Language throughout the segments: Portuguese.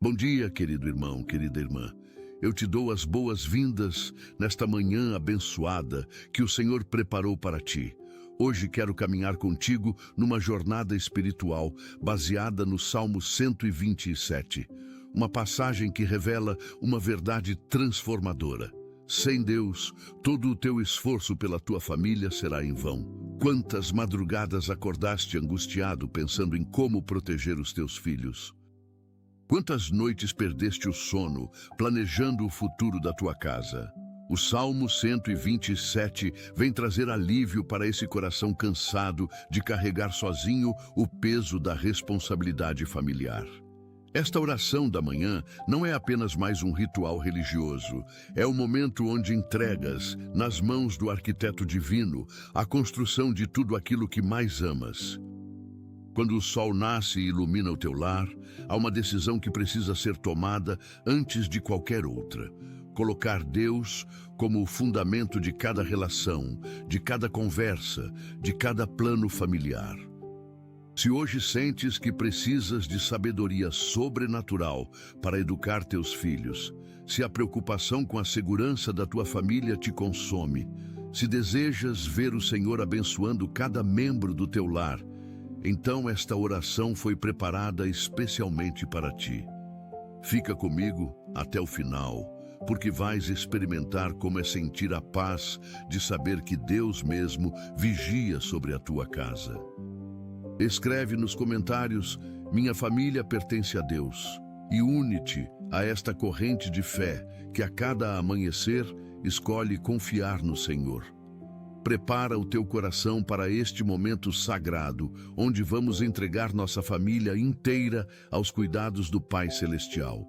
Bom dia, querido irmão, querida irmã. Eu te dou as boas-vindas nesta manhã abençoada que o Senhor preparou para ti. Hoje quero caminhar contigo numa jornada espiritual baseada no Salmo 127, uma passagem que revela uma verdade transformadora. Sem Deus, todo o teu esforço pela tua família será em vão. Quantas madrugadas acordaste angustiado pensando em como proteger os teus filhos? Quantas noites perdeste o sono planejando o futuro da tua casa? O Salmo 127 vem trazer alívio para esse coração cansado de carregar sozinho o peso da responsabilidade familiar. Esta oração da manhã não é apenas mais um ritual religioso, é o momento onde entregas, nas mãos do arquiteto divino, a construção de tudo aquilo que mais amas. Quando o sol nasce e ilumina o teu lar, há uma decisão que precisa ser tomada antes de qualquer outra. Colocar Deus como o fundamento de cada relação, de cada conversa, de cada plano familiar. Se hoje sentes que precisas de sabedoria sobrenatural para educar teus filhos, se a preocupação com a segurança da tua família te consome, se desejas ver o Senhor abençoando cada membro do teu lar, então esta oração foi preparada especialmente para ti. Fica comigo até o final, porque vais experimentar como é sentir a paz de saber que Deus mesmo vigia sobre a tua casa. Escreve nos comentários: minha família pertence a Deus, e une-te a esta corrente de fé que a cada amanhecer escolhe confiar no Senhor. Prepara o teu coração para este momento sagrado, onde vamos entregar nossa família inteira aos cuidados do Pai Celestial.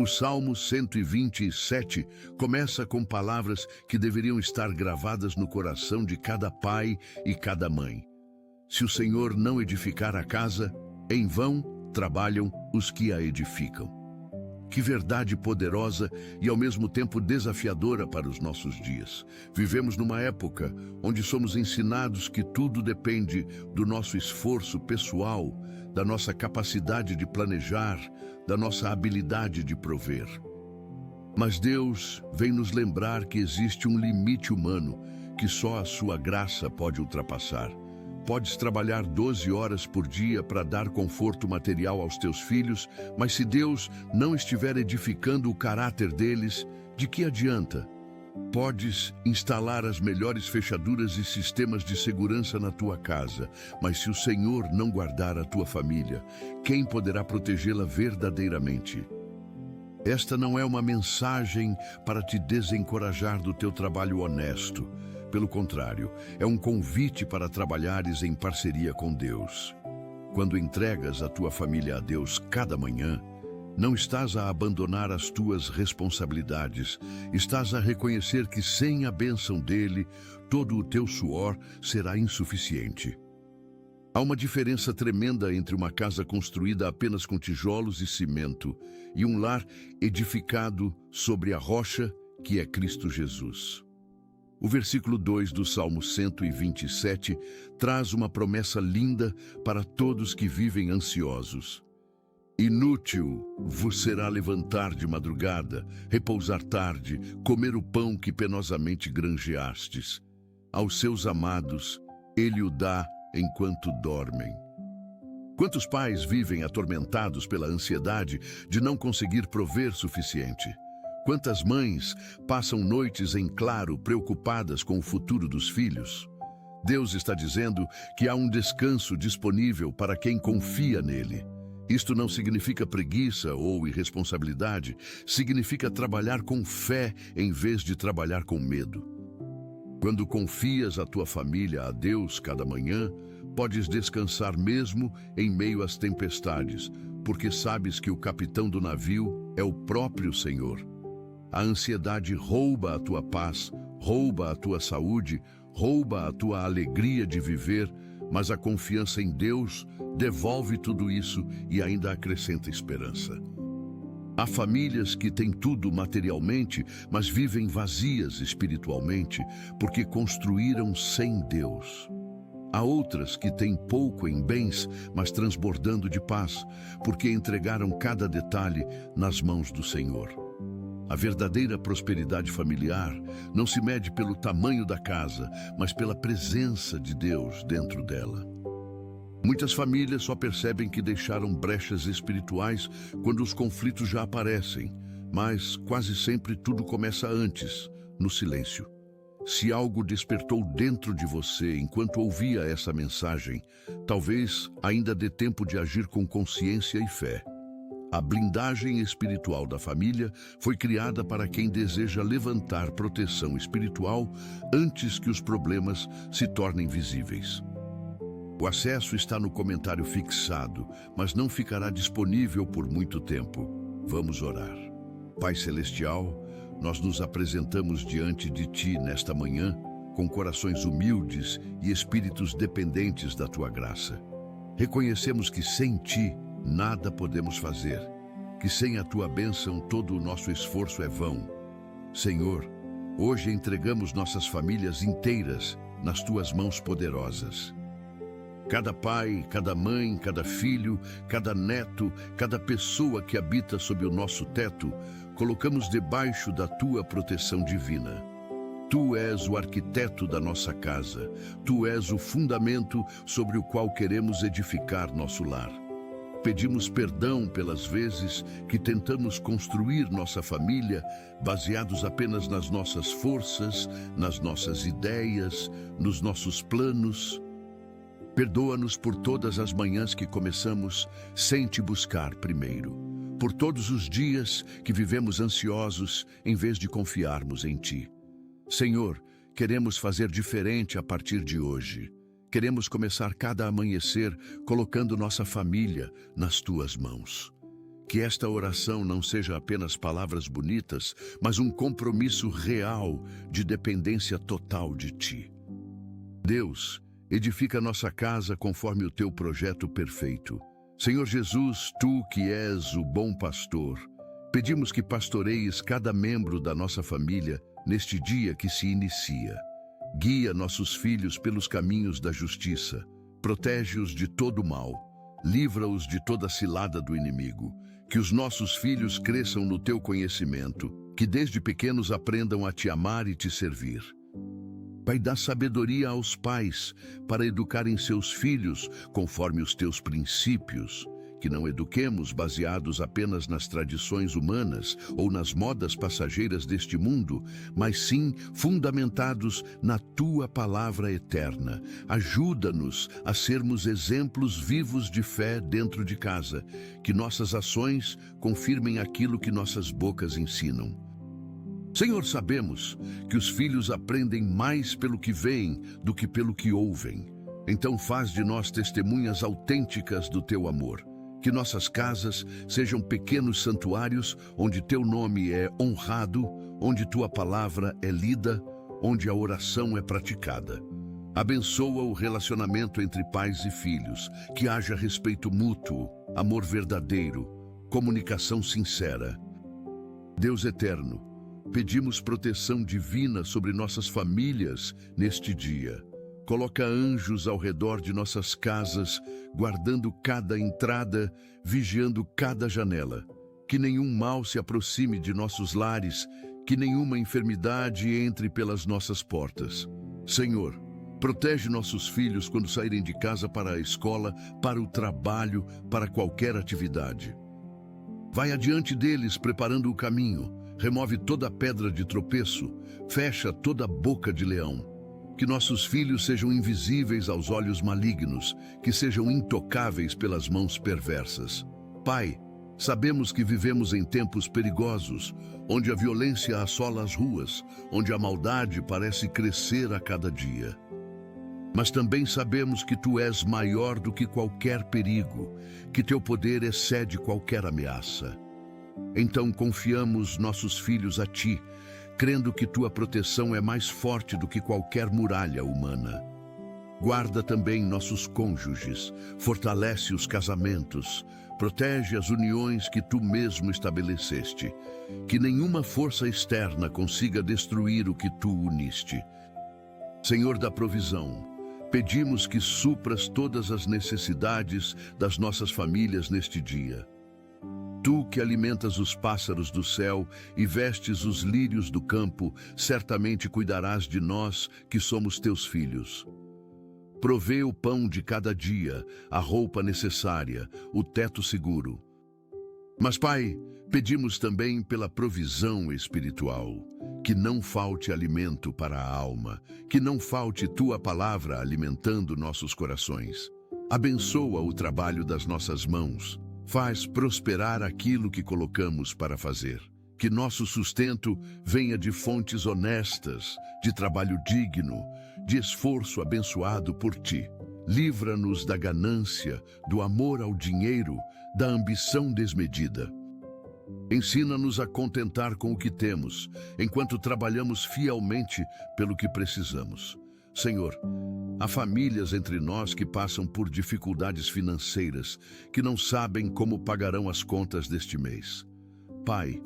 O Salmo 127 começa com palavras que deveriam estar gravadas no coração de cada pai e cada mãe. Se o Senhor não edificar a casa, em vão trabalham os que a edificam. Que verdade poderosa e ao mesmo tempo desafiadora para os nossos dias. Vivemos numa época onde somos ensinados que tudo depende do nosso esforço pessoal, da nossa capacidade de planejar, da nossa habilidade de prover. Mas Deus vem nos lembrar que existe um limite humano que só a sua graça pode ultrapassar. Podes trabalhar 12 horas por dia para dar conforto material aos teus filhos, mas se Deus não estiver edificando o caráter deles, de que adianta? Podes instalar as melhores fechaduras e sistemas de segurança na tua casa, mas se o Senhor não guardar a tua família, quem poderá protegê-la verdadeiramente? Esta não é uma mensagem para te desencorajar do teu trabalho honesto. Pelo contrário, é um convite para trabalhares em parceria com Deus. Quando entregas a tua família a Deus cada manhã, não estás a abandonar as tuas responsabilidades, estás a reconhecer que sem a bênção dele, todo o teu suor será insuficiente. Há uma diferença tremenda entre uma casa construída apenas com tijolos e cimento e um lar edificado sobre a rocha que é Cristo Jesus. O versículo 2 do Salmo 127 traz uma promessa linda para todos que vivem ansiosos. Inútil vos será levantar de madrugada, repousar tarde, comer o pão que penosamente granjeastes. Aos seus amados, ele o dá enquanto dormem. Quantos pais vivem atormentados pela ansiedade de não conseguir prover suficiente? Quantas mães passam noites em claro preocupadas com o futuro dos filhos? Deus está dizendo que há um descanso disponível para quem confia nele. Isto não significa preguiça ou irresponsabilidade, significa trabalhar com fé em vez de trabalhar com medo. Quando confias a tua família a Deus cada manhã, podes descansar mesmo em meio às tempestades, porque sabes que o capitão do navio é o próprio Senhor. A ansiedade rouba a tua paz, rouba a tua saúde, rouba a tua alegria de viver, mas a confiança em Deus devolve tudo isso e ainda acrescenta esperança. Há famílias que têm tudo materialmente, mas vivem vazias espiritualmente, porque construíram sem Deus. Há outras que têm pouco em bens, mas transbordando de paz, porque entregaram cada detalhe nas mãos do Senhor. A verdadeira prosperidade familiar não se mede pelo tamanho da casa, mas pela presença de Deus dentro dela. Muitas famílias só percebem que deixaram brechas espirituais quando os conflitos já aparecem, mas quase sempre tudo começa antes, no silêncio. Se algo despertou dentro de você enquanto ouvia essa mensagem, talvez ainda dê tempo de agir com consciência e fé. A blindagem espiritual da família foi criada para quem deseja levantar proteção espiritual antes que os problemas se tornem visíveis. O acesso está no comentário fixado, mas não ficará disponível por muito tempo. Vamos orar. Pai Celestial, nós nos apresentamos diante de Ti nesta manhã, com corações humildes e espíritos dependentes da Tua graça. Reconhecemos que sem Ti nada podemos fazer, que sem a Tua bênção todo o nosso esforço é vão. Senhor, hoje entregamos nossas famílias inteiras nas Tuas mãos poderosas. Cada pai, cada mãe, cada filho, cada neto, cada pessoa que habita sob o nosso teto, colocamos debaixo da Tua proteção divina. Tu és o arquiteto da nossa casa. Tu és o fundamento sobre o qual queremos edificar nosso lar. Pedimos perdão pelas vezes que tentamos construir nossa família baseados apenas nas nossas forças, nas nossas ideias, nos nossos planos. Perdoa-nos por todas as manhãs que começamos sem Te buscar primeiro. Por todos os dias que vivemos ansiosos em vez de confiarmos em Ti. Senhor, queremos fazer diferente a partir de hoje. Queremos começar cada amanhecer colocando nossa família nas Tuas mãos. Que esta oração não seja apenas palavras bonitas, mas um compromisso real de dependência total de Ti. Deus, edifica nossa casa conforme o Teu projeto perfeito. Senhor Jesus, Tu que és o bom pastor, pedimos que pastoreies cada membro da nossa família neste dia que se inicia. Guia nossos filhos pelos caminhos da justiça, protege-os de todo mal, livra-os de toda cilada do inimigo. Que os nossos filhos cresçam no Teu conhecimento, que desde pequenos aprendam a Te amar e Te servir. Pai, dá sabedoria aos pais para educarem seus filhos conforme os Teus princípios, que não eduquemos baseados apenas nas tradições humanas ou nas modas passageiras deste mundo, mas sim fundamentados na Tua palavra eterna. Ajuda-nos a sermos exemplos vivos de fé dentro de casa, que nossas ações confirmem aquilo que nossas bocas ensinam. Senhor, sabemos que os filhos aprendem mais pelo que veem do que pelo que ouvem. Então faz de nós testemunhas autênticas do Teu amor. Que nossas casas sejam pequenos santuários onde Teu nome é honrado, onde Tua palavra é lida, onde a oração é praticada. Abençoa o relacionamento entre pais e filhos, que haja respeito mútuo, amor verdadeiro, comunicação sincera. Deus eterno, pedimos proteção divina sobre nossas famílias neste dia. Coloca anjos ao redor de nossas casas, guardando cada entrada, vigiando cada janela. Que nenhum mal se aproxime de nossos lares, que nenhuma enfermidade entre pelas nossas portas. Senhor, protege nossos filhos quando saírem de casa para a escola, para o trabalho, para qualquer atividade. Vai adiante deles preparando o caminho. Remove toda pedra de tropeço, fecha toda boca de leão. Que nossos filhos sejam invisíveis aos olhos malignos, que sejam intocáveis pelas mãos perversas. Pai, sabemos que vivemos em tempos perigosos, onde a violência assola as ruas, onde a maldade parece crescer a cada dia. Mas também sabemos que Tu és maior do que qualquer perigo, que Teu poder excede qualquer ameaça. Então confiamos nossos filhos a Ti, crendo que Tua proteção é mais forte do que qualquer muralha humana. Guarda também nossos cônjuges, fortalece os casamentos, protege as uniões que Tu mesmo estabeleceste, que nenhuma força externa consiga destruir o que Tu uniste. Senhor da provisão, pedimos que supras todas as necessidades das nossas famílias neste dia. Tu que alimentas os pássaros do céu e vestes os lírios do campo, certamente cuidarás de nós que somos teus filhos. Provê o pão de cada dia, a roupa necessária, o teto seguro. Mas, Pai, pedimos também pela provisão espiritual, que não falte alimento para a alma, que não falte Tua palavra alimentando nossos corações. Abençoa o trabalho das nossas mãos, faz prosperar aquilo que colocamos para fazer. Que nosso sustento venha de fontes honestas, de trabalho digno, de esforço abençoado por Ti. Livra-nos da ganância, do amor ao dinheiro, da ambição desmedida. Ensina-nos a contentar com o que temos, enquanto trabalhamos fielmente pelo que precisamos. Senhor, há famílias entre nós que passam por dificuldades financeiras, que não sabem como pagarão as contas deste mês. Pai,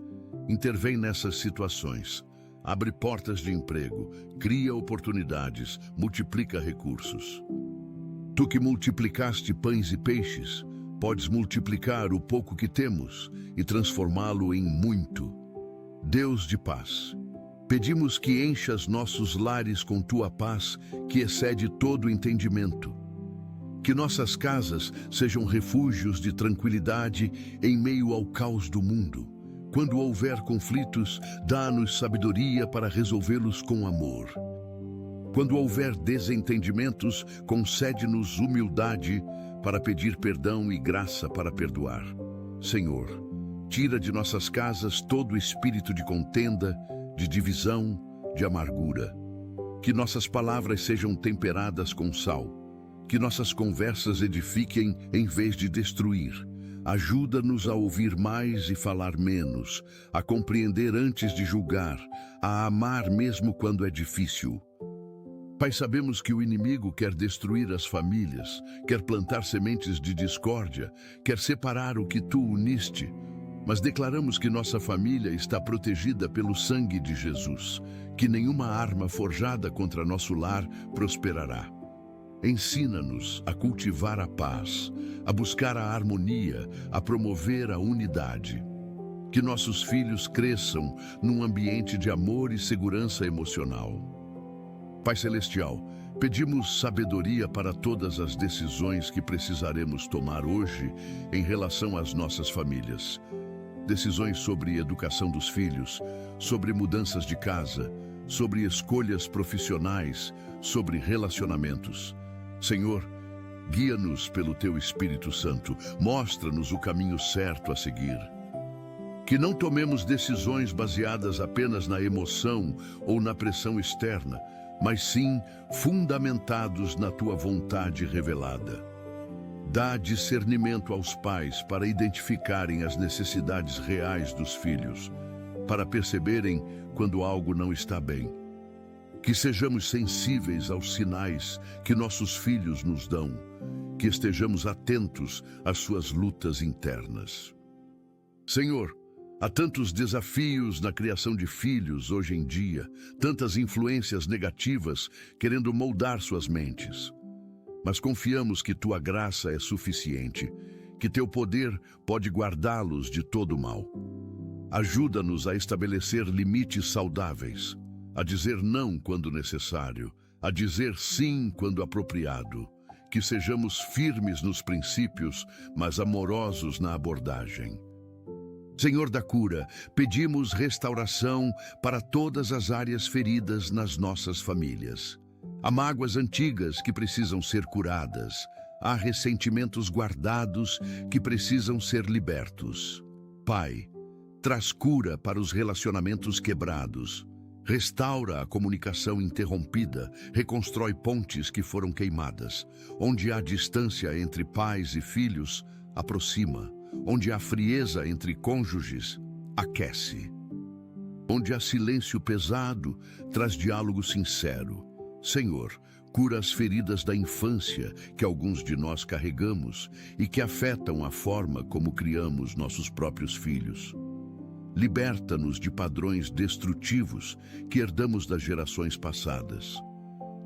intervém nessas situações. Abre portas de emprego, cria oportunidades, multiplica recursos. Tu que multiplicaste pães e peixes, podes multiplicar o pouco que temos e transformá-lo em muito. Deus de paz, pedimos que enchas nossos lares com Tua paz, que excede todo entendimento. Que nossas casas sejam refúgios de tranquilidade em meio ao caos do mundo. Quando houver conflitos, dá-nos sabedoria para resolvê-los com amor. Quando houver desentendimentos, concede-nos humildade para pedir perdão e graça para perdoar. Senhor, tira de nossas casas todo espírito de contenda, de divisão, de amargura. Que nossas palavras sejam temperadas com sal. Que nossas conversas edifiquem em vez de destruir. Ajuda-nos a ouvir mais e falar menos, a compreender antes de julgar, a amar mesmo quando é difícil. Pai, sabemos que o inimigo quer destruir as famílias, quer plantar sementes de discórdia, quer separar o que Tu uniste, mas declaramos que nossa família está protegida pelo sangue de Jesus, que nenhuma arma forjada contra nosso lar prosperará. Ensina-nos a cultivar a paz, a buscar a harmonia, a promover a unidade. Que nossos filhos cresçam num ambiente de amor e segurança emocional. Pai Celestial, pedimos sabedoria para todas as decisões que precisaremos tomar hoje em relação às nossas famílias. Decisões sobre educação dos filhos, sobre mudanças de casa, sobre escolhas profissionais, sobre relacionamentos. Senhor, guia-nos pelo Teu Espírito Santo, mostra-nos o caminho certo a seguir. Que não tomemos decisões baseadas apenas na emoção ou na pressão externa, mas sim fundamentados na Tua vontade revelada. Dá discernimento aos pais para identificarem as necessidades reais dos filhos, para perceberem quando algo não está bem. Que sejamos sensíveis aos sinais que nossos filhos nos dão, que estejamos atentos às suas lutas internas. Senhor, há tantos desafios na criação de filhos hoje em dia, tantas influências negativas querendo moldar suas mentes. Mas confiamos que Tua graça é suficiente, que Teu poder pode guardá-los de todo mal. Ajuda-nos a estabelecer limites saudáveis, a dizer não quando necessário, a dizer sim quando apropriado, que sejamos firmes nos princípios, mas amorosos na abordagem. Senhor da cura, pedimos restauração para todas as áreas feridas nas nossas famílias. Há mágoas antigas que precisam ser curadas, há ressentimentos guardados que precisam ser libertos. Pai, traz cura para os relacionamentos quebrados. Restaura a comunicação interrompida, reconstrói pontes que foram queimadas. Onde há distância entre pais e filhos, aproxima. Onde há frieza entre cônjuges, aquece. Onde há silêncio pesado, traz diálogo sincero. Senhor, cura as feridas da infância que alguns de nós carregamos e que afetam a forma como criamos nossos próprios filhos. Liberta-nos de padrões destrutivos que herdamos das gerações passadas.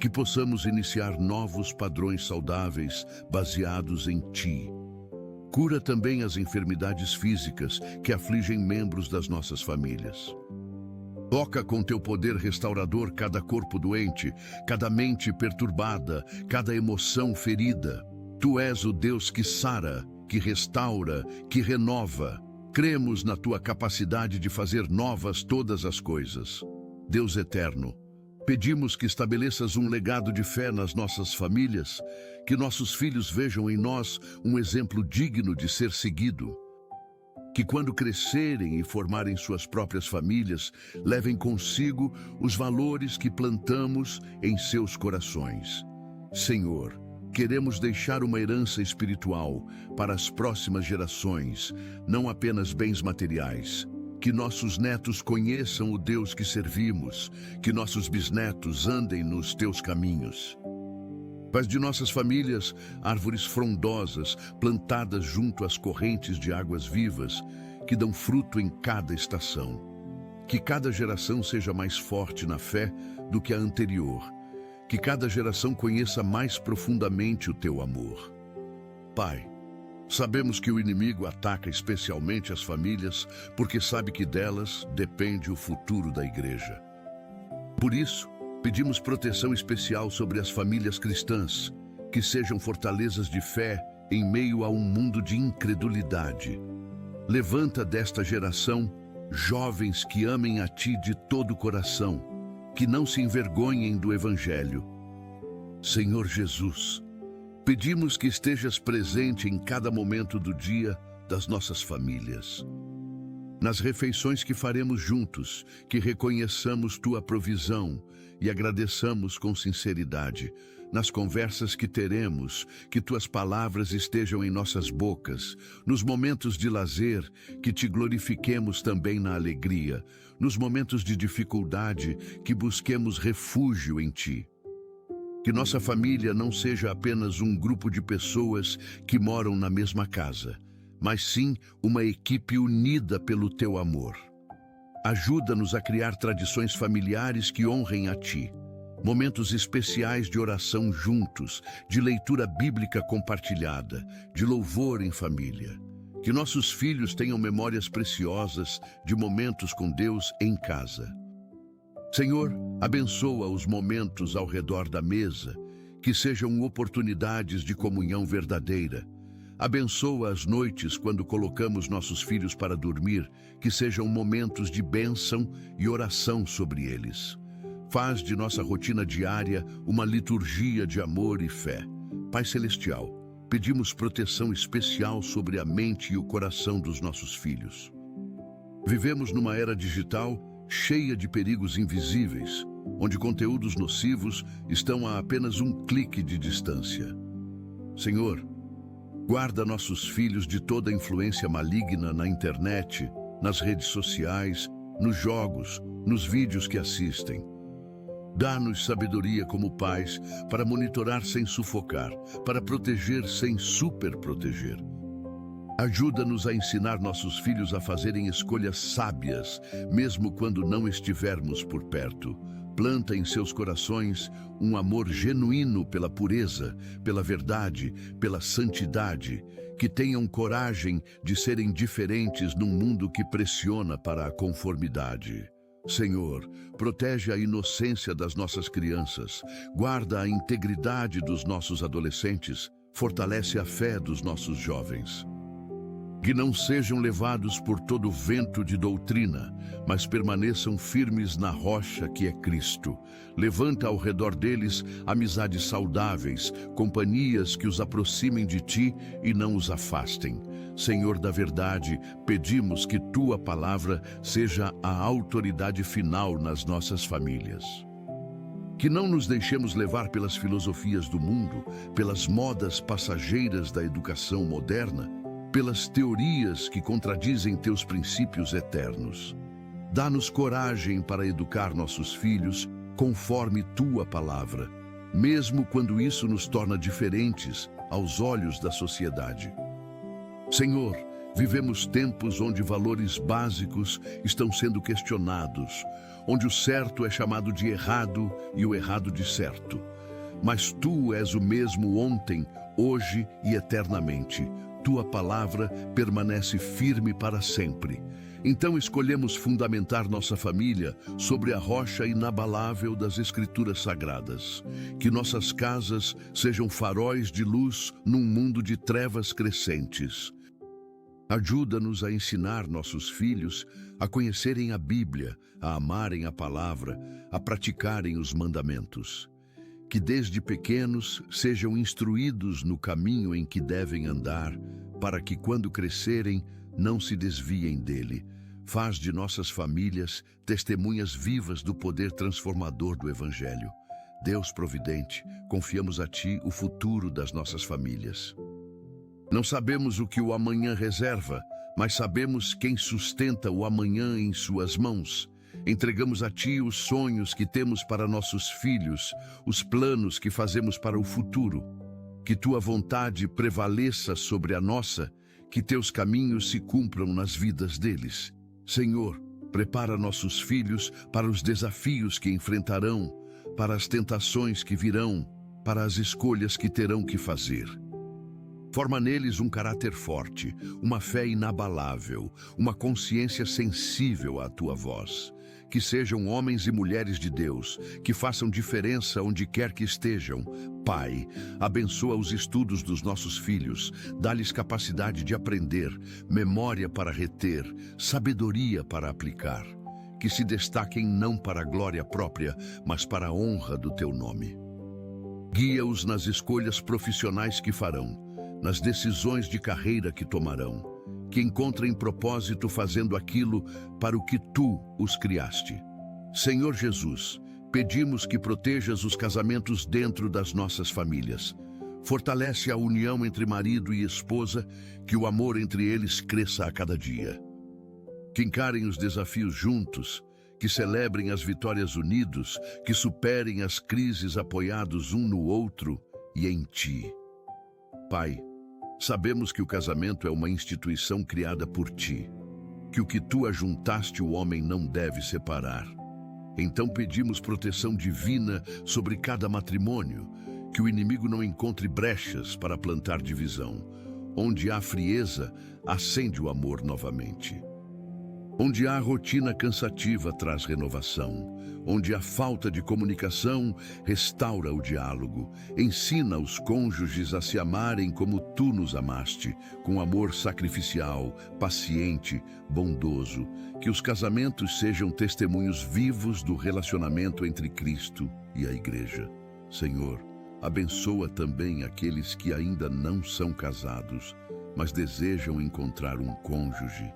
que possamos iniciar novos padrões saudáveis baseados em Ti. Cura também as enfermidades físicas que afligem membros das nossas famílias. Toca com Teu poder restaurador cada corpo doente, cada mente perturbada, cada emoção ferida. Tu és o Deus que sara, que restaura, que renova. Cremos na Tua capacidade de fazer novas todas as coisas. Deus eterno, pedimos que estabeleças um legado de fé nas nossas famílias, que nossos filhos vejam em nós um exemplo digno de ser seguido. Que quando crescerem e formarem suas próprias famílias, levem consigo os valores que plantamos em seus corações. Senhor, queremos deixar uma herança espiritual para as próximas gerações, não apenas bens materiais. Que nossos netos conheçam o Deus que servimos, que nossos bisnetos andem nos Teus caminhos. Faz de nossas famílias árvores frondosas, plantadas junto às correntes de águas vivas, que dão fruto em cada estação. Que cada geração seja mais forte na fé do que a anterior. Que cada geração conheça mais profundamente o Teu amor. Pai, sabemos que o inimigo ataca especialmente as famílias, porque sabe que delas depende o futuro da igreja. Por isso, pedimos proteção especial sobre as famílias cristãs, que sejam fortalezas de fé em meio a um mundo de incredulidade. Levanta desta geração jovens que amem a Ti de todo o coração, que não se envergonhem do Evangelho. Senhor Jesus, pedimos que estejas presente em cada momento do dia das nossas famílias. Nas refeições que faremos juntos, que reconheçamos Tua provisão e agradeçamos com sinceridade. Nas conversas que teremos, que Tuas palavras estejam em nossas bocas. Nos momentos de lazer, que Te glorifiquemos também na alegria. Nos momentos de dificuldade, que busquemos refúgio em Ti. Que nossa família não seja apenas um grupo de pessoas que moram na mesma casa, mas sim uma equipe unida pelo Teu amor. Ajuda-nos a criar tradições familiares que honrem a Ti. Momentos especiais de oração juntos, de leitura bíblica compartilhada, de louvor em família. Que nossos filhos tenham memórias preciosas de momentos com Deus em casa. Senhor, abençoa os momentos ao redor da mesa, que sejam oportunidades de comunhão verdadeira. Abençoa as noites quando colocamos nossos filhos para dormir, que sejam momentos de bênção e oração sobre eles. Faz de nossa rotina diária uma liturgia de amor e fé. Pai Celestial, pedimos proteção especial sobre a mente e o coração dos nossos filhos. Vivemos numa era digital cheia de perigos invisíveis, onde conteúdos nocivos estão a apenas um clique de distância. Senhor, guarda nossos filhos de toda influência maligna na internet, nas redes sociais, nos jogos, nos vídeos que assistem. Dá-nos sabedoria como pais para monitorar sem sufocar, para proteger sem superproteger. Ajuda-nos a ensinar nossos filhos a fazerem escolhas sábias, mesmo quando não estivermos por perto. Planta em seus corações um amor genuíno pela pureza, pela verdade, pela santidade, que tenham coragem de serem diferentes num mundo que pressiona para a conformidade. Senhor, protege a inocência das nossas crianças, guarda a integridade dos nossos adolescentes, fortalece a fé dos nossos jovens. Que não sejam levados por todo vento de doutrina, mas permaneçam firmes na rocha que é Cristo. Levanta ao redor deles amizades saudáveis, companhias que os aproximem de Ti e não os afastem. Senhor da verdade, pedimos que Tua palavra seja a autoridade final nas nossas famílias. Que não nos deixemos levar pelas filosofias do mundo, pelas modas passageiras da educação moderna, pelas teorias que contradizem Teus princípios eternos. Dá-nos coragem para educar nossos filhos conforme Tua palavra, mesmo quando isso nos torna diferentes aos olhos da sociedade. Senhor, Vivemos tempos onde valores básicos estão sendo questionados, onde o certo é chamado de errado e o errado de certo. Mas tu és o mesmo ontem, hoje e eternamente. Tua palavra permanece firme para sempre. Então escolhemos fundamentar nossa família sobre a rocha inabalável das Escrituras Sagradas. Que nossas casas sejam faróis de luz num mundo de trevas crescentes. Ajuda-nos a ensinar nossos filhos a conhecerem a Bíblia, a amarem a palavra, a praticarem os mandamentos. Que desde pequenos sejam instruídos no caminho em que devem andar, para que quando crescerem não se desviem dele. Faz de nossas famílias testemunhas vivas do poder transformador do Evangelho. Deus providente, confiamos a Ti o futuro das nossas famílias. Não sabemos o que o amanhã reserva, mas sabemos quem sustenta o amanhã em Suas mãos. Entregamos a Ti os sonhos que temos para nossos filhos, os planos que fazemos para o futuro. Que Tua vontade prevaleça sobre a nossa, que Teus caminhos se cumpram nas vidas deles. Senhor, prepara nossos filhos para os desafios que enfrentarão, para as tentações que virão, para as escolhas que terão que fazer. Forma neles um caráter forte, uma fé inabalável, uma consciência sensível à Tua voz. Que sejam homens e mulheres de Deus, que façam diferença onde quer que estejam. Pai, abençoa os estudos dos nossos filhos, dá-lhes capacidade de aprender, memória para reter, sabedoria para aplicar. Que se destaquem não para a glória própria, mas para a honra do Teu nome. Guia-os nas escolhas profissionais que farão, nas decisões de carreira que tomarão. Que encontrem propósito fazendo aquilo para o que Tu os criaste. Senhor Jesus, pedimos que protejas os casamentos dentro das nossas famílias. Fortalece a união entre marido e esposa, que o amor entre eles cresça a cada dia. Que encarem os desafios juntos, que celebrem as vitórias unidos, que superem as crises apoiados um no outro e em Ti. Pai, sabemos que o casamento é uma instituição criada por Ti, que o que Tu ajuntaste o homem não deve separar. Então pedimos proteção divina sobre cada matrimônio, que o inimigo não encontre brechas para plantar divisão. Onde há frieza, acende o amor novamente. Onde há rotina cansativa, traz renovação. Onde há falta de comunicação, restaura o diálogo. Ensina os cônjuges a se amarem como Tu nos amaste, com amor sacrificial, paciente, bondoso. Que os casamentos sejam testemunhos vivos do relacionamento entre Cristo e a Igreja. Senhor, abençoa também aqueles que ainda não são casados, mas desejam encontrar um cônjuge.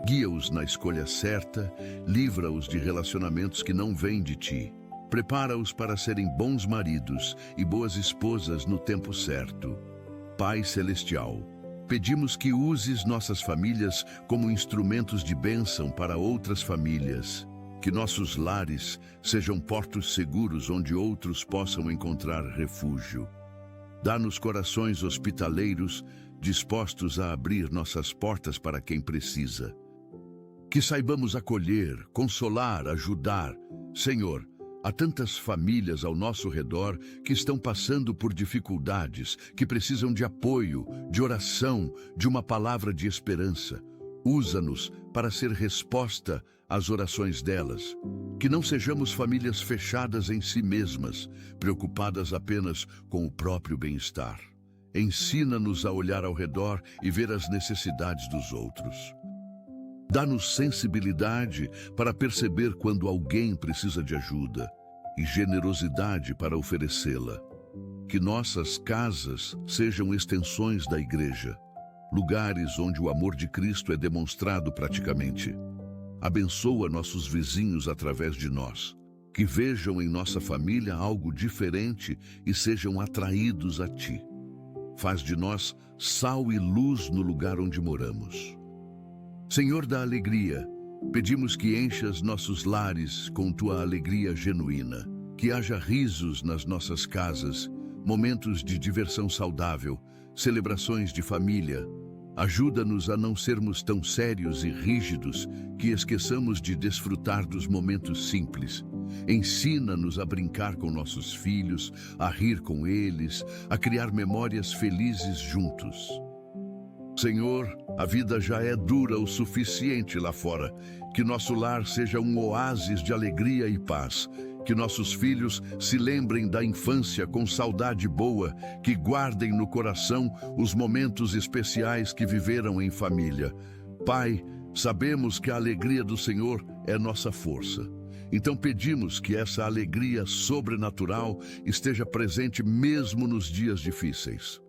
Guia-os na escolha certa, livra-os de relacionamentos que não vêm de Ti. Prepara-os para serem bons maridos e boas esposas no tempo certo. Pai Celestial, pedimos que uses nossas famílias como instrumentos de bênção para outras famílias. Que nossos lares sejam portos seguros onde outros possam encontrar refúgio. Dá-nos corações hospitaleiros, dispostos a abrir nossas portas para quem precisa. Que saibamos acolher, consolar, ajudar. Senhor, há tantas famílias ao nosso redor que estão passando por dificuldades, que precisam de apoio, de oração, de uma palavra de esperança. Usa-nos para ser resposta às orações delas. Que não sejamos famílias fechadas em si mesmas, preocupadas apenas com o próprio bem-estar. Ensina-nos a olhar ao redor e ver as necessidades dos outros. Dá-nos sensibilidade para perceber quando alguém precisa de ajuda e generosidade para oferecê-la. Que nossas casas sejam extensões da Igreja, lugares onde o amor de Cristo é demonstrado praticamente. Abençoa nossos vizinhos através de nós, que vejam em nossa família algo diferente e sejam atraídos a Ti. Faz de nós sal e luz no lugar onde moramos. Senhor da alegria, pedimos que enchas nossos lares com Tua alegria genuína, que haja risos nas nossas casas, momentos de diversão saudável, celebrações de família. Ajuda-nos a não sermos tão sérios e rígidos que esqueçamos de desfrutar dos momentos simples. Ensina-nos a brincar com nossos filhos, a rir com eles, a criar memórias felizes juntos. Senhor, a vida já é dura o suficiente lá fora. Que nosso lar seja um oásis de alegria e paz. Que nossos filhos se lembrem da infância com saudade boa, que guardem no coração os momentos especiais que viveram em família. Pai, sabemos que a alegria do Senhor é nossa força. Então pedimos que essa alegria sobrenatural esteja presente mesmo nos dias difíceis.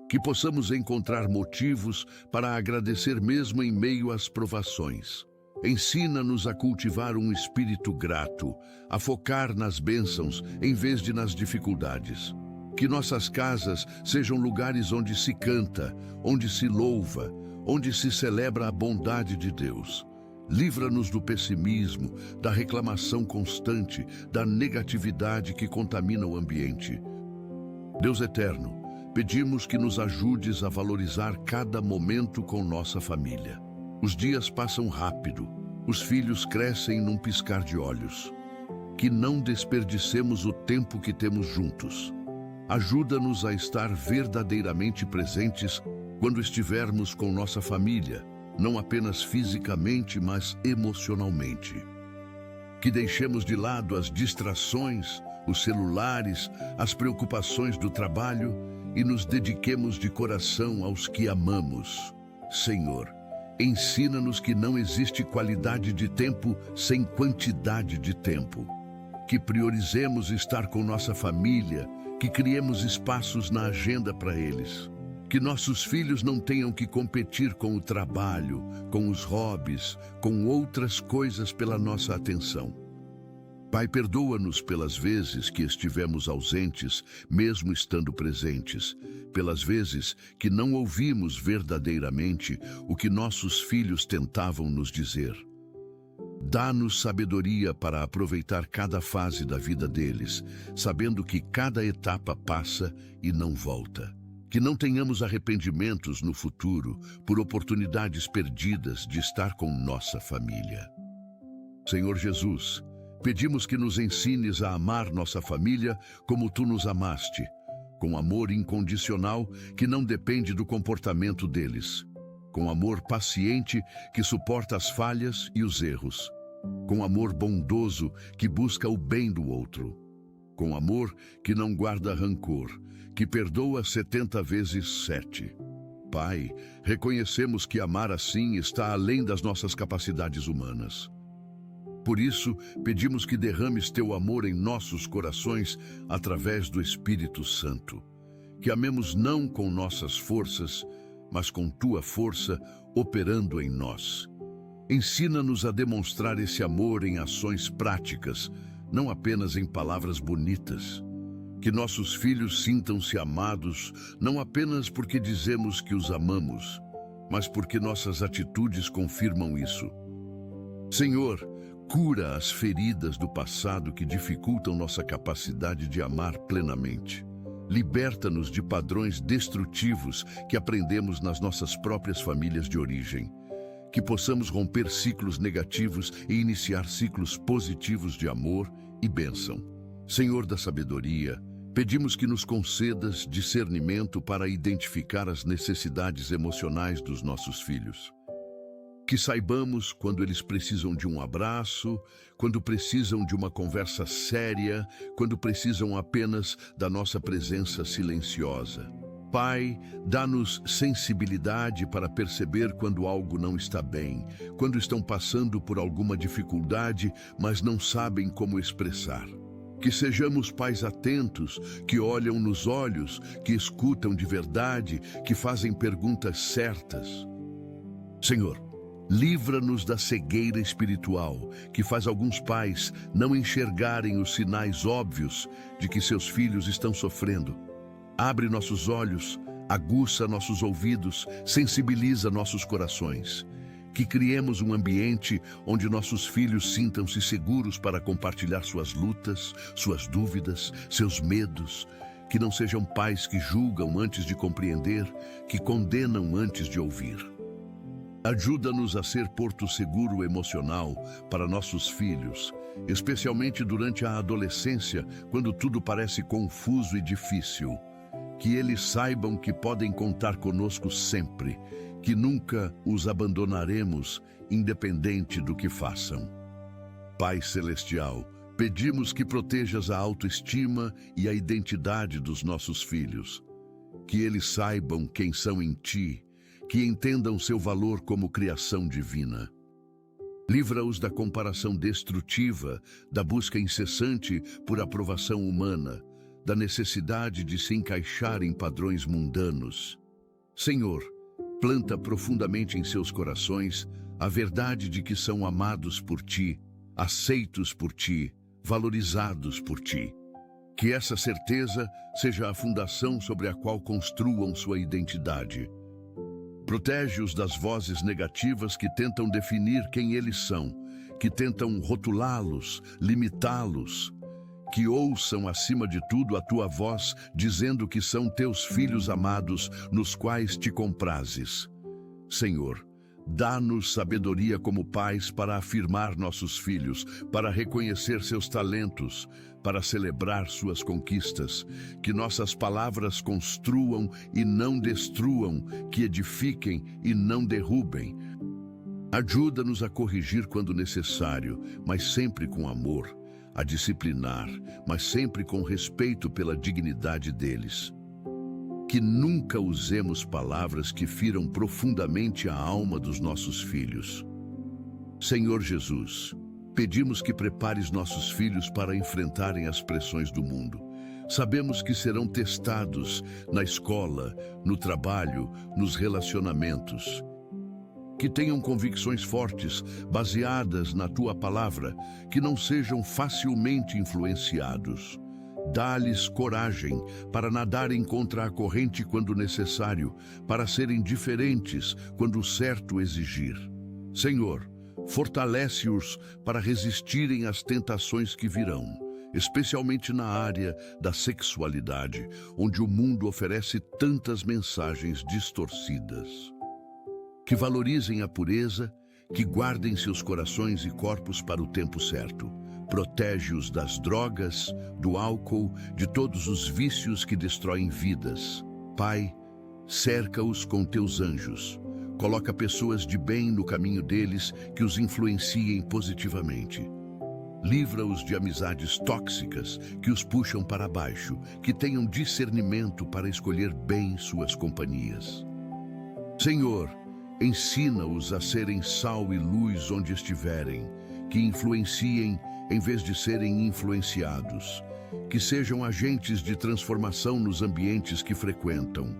Que possamos encontrar motivos para agradecer mesmo em meio às provações. Ensina-nos a cultivar um espírito grato, a focar nas bênçãos em vez de nas dificuldades. Que nossas casas sejam lugares onde se canta, onde se louva, onde se celebra a bondade de Deus. Livra-nos do pessimismo, da reclamação constante, da negatividade que contamina o ambiente. Deus eterno, pedimos que nos ajudes a valorizar cada momento com nossa família. Os dias passam rápido, os filhos crescem num piscar de olhos. Que não desperdicemos o tempo que temos juntos. Ajuda-nos a estar verdadeiramente presentes quando estivermos com nossa família, não apenas fisicamente, mas emocionalmente. Que deixemos de lado as distrações, os celulares, as preocupações do trabalho e nos dediquemos de coração aos que amamos. Senhor, ensina-nos que não existe qualidade de tempo sem quantidade de tempo. Que priorizemos estar com nossa família, que criemos espaços na agenda para eles. Que nossos filhos não tenham que competir com o trabalho, com os hobbies, com outras coisas pela nossa atenção. Pai, perdoa-nos pelas vezes que estivemos ausentes, mesmo estando presentes, pelas vezes que não ouvimos verdadeiramente o que nossos filhos tentavam nos dizer. Dá-nos sabedoria para aproveitar cada fase da vida deles, sabendo que cada etapa passa e não volta. Que não tenhamos arrependimentos no futuro por oportunidades perdidas de estar com nossa família. Senhor Jesus, pedimos que nos ensines a amar nossa família como Tu nos amaste, com amor incondicional que não depende do comportamento deles, com amor paciente que suporta as falhas e os erros, com amor bondoso que busca o bem do outro, com amor que não guarda rancor, que perdoa 70 vezes 7. Pai, reconhecemos que amar assim está além das nossas capacidades humanas. Por isso, pedimos que derrames Teu amor em nossos corações através do Espírito Santo. Que amemos não com nossas forças, mas com Tua força operando em nós. Ensina-nos a demonstrar esse amor em ações práticas, não apenas em palavras bonitas. Que nossos filhos sintam-se amados, não apenas porque dizemos que os amamos, mas porque nossas atitudes confirmam isso. Senhor, cura as feridas do passado que dificultam nossa capacidade de amar plenamente. Liberta-nos de padrões destrutivos que aprendemos nas nossas próprias famílias de origem. Que possamos romper ciclos negativos e iniciar ciclos positivos de amor e bênção. Senhor da sabedoria, pedimos que nos concedas discernimento para identificar as necessidades emocionais dos nossos filhos. Que saibamos quando eles precisam de um abraço, quando precisam de uma conversa séria, quando precisam apenas da nossa presença silenciosa. Pai, dá-nos sensibilidade para perceber quando algo não está bem, quando estão passando por alguma dificuldade, mas não sabem como expressar. Que sejamos pais atentos, que olham nos olhos, que escutam de verdade, que fazem perguntas certas. Senhor, livra-nos da cegueira espiritual, que faz alguns pais não enxergarem os sinais óbvios de que seus filhos estão sofrendo. Abre nossos olhos, aguça nossos ouvidos, sensibiliza nossos corações. Que criemos um ambiente onde nossos filhos sintam-se seguros para compartilhar suas lutas, suas dúvidas, seus medos. Que não sejam pais que julgam antes de compreender, que condenam antes de ouvir. Ajuda-nos a ser porto seguro emocional para nossos filhos, especialmente durante a adolescência, quando tudo parece confuso e difícil. Que eles saibam que podem contar conosco sempre, que nunca os abandonaremos, independente do que façam. Pai Celestial, pedimos que protejas a autoestima e a identidade dos nossos filhos. Que eles saibam quem são em Ti, que entendam seu valor como criação divina. Livra-os da comparação destrutiva, da busca incessante por aprovação humana, da necessidade de se encaixar em padrões mundanos. Senhor, planta profundamente em seus corações a verdade de que são amados por Ti, aceitos por Ti, valorizados por Ti. Que essa certeza seja a fundação sobre a qual construam sua identidade. Protege-os das vozes negativas que tentam definir quem eles são, que tentam rotulá-los, limitá-los. Que ouçam acima de tudo a Tua voz, dizendo que são Teus filhos amados, nos quais Te comprazes. Senhor, dá-nos sabedoria como pais para afirmar nossos filhos, para reconhecer seus talentos, para celebrar suas conquistas. Que nossas palavras construam e não destruam, que edifiquem e não derrubem. Ajuda-nos a corrigir quando necessário, mas sempre com amor, a disciplinar, mas sempre com respeito pela dignidade deles. Que nunca usemos palavras que firam profundamente a alma dos nossos filhos. Senhor Jesus, pedimos que prepares nossos filhos para enfrentarem as pressões do mundo. Sabemos que serão testados na escola, no trabalho, nos relacionamentos. Que tenham convicções fortes, baseadas na Tua palavra, que não sejam facilmente influenciados. Dá-lhes coragem para nadarem contra a corrente quando necessário, para serem diferentes quando o certo exigir. Senhor, fortalece-os para resistirem às tentações que virão, especialmente na área da sexualidade, onde o mundo oferece tantas mensagens distorcidas. Que valorizem a pureza, que guardem seus corações e corpos para o tempo certo. Protege-os das drogas, do álcool, de todos os vícios que destroem vidas. Pai, cerca-os com Teus anjos. Coloca pessoas de bem no caminho deles que os influenciem positivamente. Livra-os de amizades tóxicas que os puxam para baixo, que tenham discernimento para escolher bem suas companhias. Senhor, ensina-os a serem sal e luz onde estiverem, que influenciem em vez de serem influenciados, que sejam agentes de transformação nos ambientes que frequentam.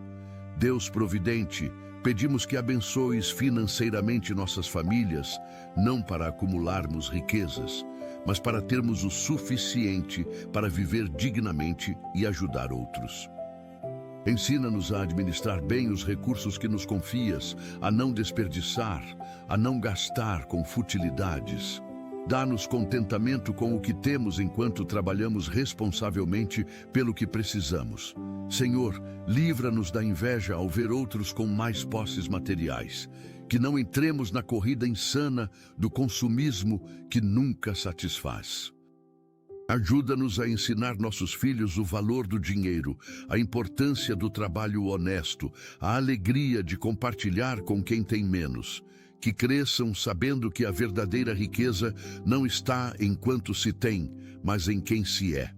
Deus providente, pedimos que abençoes financeiramente nossas famílias, não para acumularmos riquezas, mas para termos o suficiente para viver dignamente e ajudar outros. Ensina-nos a administrar bem os recursos que nos confias, a não desperdiçar, a não gastar com futilidades. Dá-nos contentamento com o que temos enquanto trabalhamos responsavelmente pelo que precisamos. Senhor, livra-nos da inveja ao ver outros com mais posses materiais. Que não entremos na corrida insana do consumismo que nunca satisfaz. Ajuda-nos a ensinar nossos filhos o valor do dinheiro, a importância do trabalho honesto, a alegria de compartilhar com quem tem menos. Que cresçam sabendo que a verdadeira riqueza não está em quanto se tem, mas em quem se é.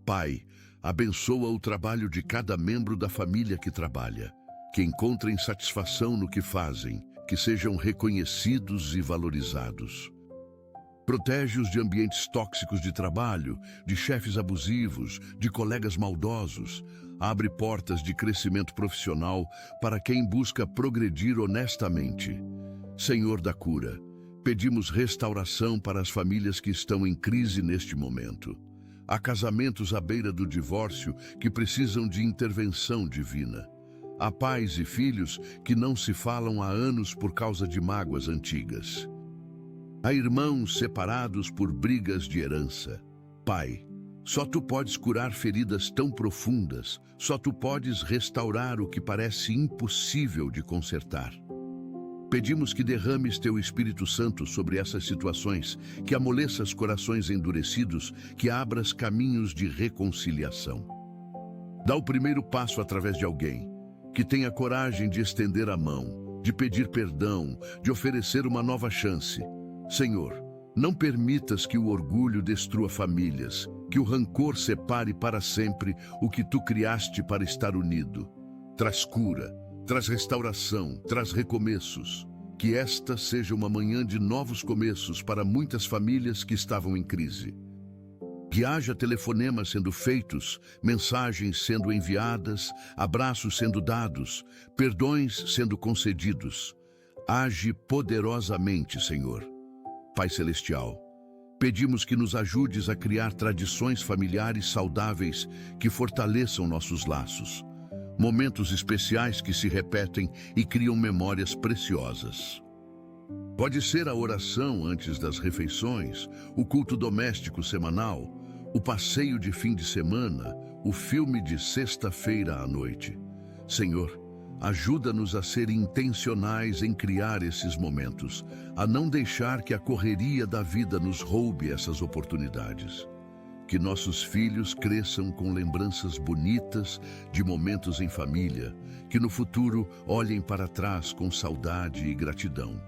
Pai, abençoa o trabalho de cada membro da família que trabalha. Que encontrem satisfação no que fazem, que sejam reconhecidos e valorizados. Protege-os de ambientes tóxicos de trabalho, de chefes abusivos, de colegas maldosos. Abre portas de crescimento profissional para quem busca progredir honestamente. Senhor da cura, pedimos restauração para as famílias que estão em crise neste momento. Há casamentos à beira do divórcio que precisam de intervenção divina. Há pais e filhos que não se falam há anos por causa de mágoas antigas. Há irmãos separados por brigas de herança. Pai, Só tu podes curar feridas tão profundas, só tu podes restaurar o que parece impossível de consertar. Pedimos que derrames teu Espírito Santo sobre essas situações, que amoleças corações endurecidos, que abras caminhos de reconciliação. Dá o primeiro passo através de alguém, que tenha coragem de estender a mão, de pedir perdão, de oferecer uma nova chance. Senhor, não permitas que o orgulho destrua famílias, que o rancor separe para sempre o que tu criaste para estar unido. Traz cura, traz restauração, traz recomeços. Que esta seja uma manhã de novos começos para muitas famílias que estavam em crise. Que haja telefonemas sendo feitos, mensagens sendo enviadas, abraços sendo dados, perdões sendo concedidos. Age poderosamente, Senhor. Pai Celestial, pedimos que nos ajudes a criar tradições familiares saudáveis que fortaleçam nossos laços. Momentos especiais que se repetem e criam memórias preciosas. Pode ser a oração antes das refeições, o culto doméstico semanal, o passeio de fim de semana, o filme de sexta-feira à noite. Senhor, ajuda-nos a ser intencionais em criar esses momentos, a não deixar que a correria da vida nos roube essas oportunidades. Que nossos filhos cresçam com lembranças bonitas de momentos em família, que no futuro olhem para trás com saudade e gratidão.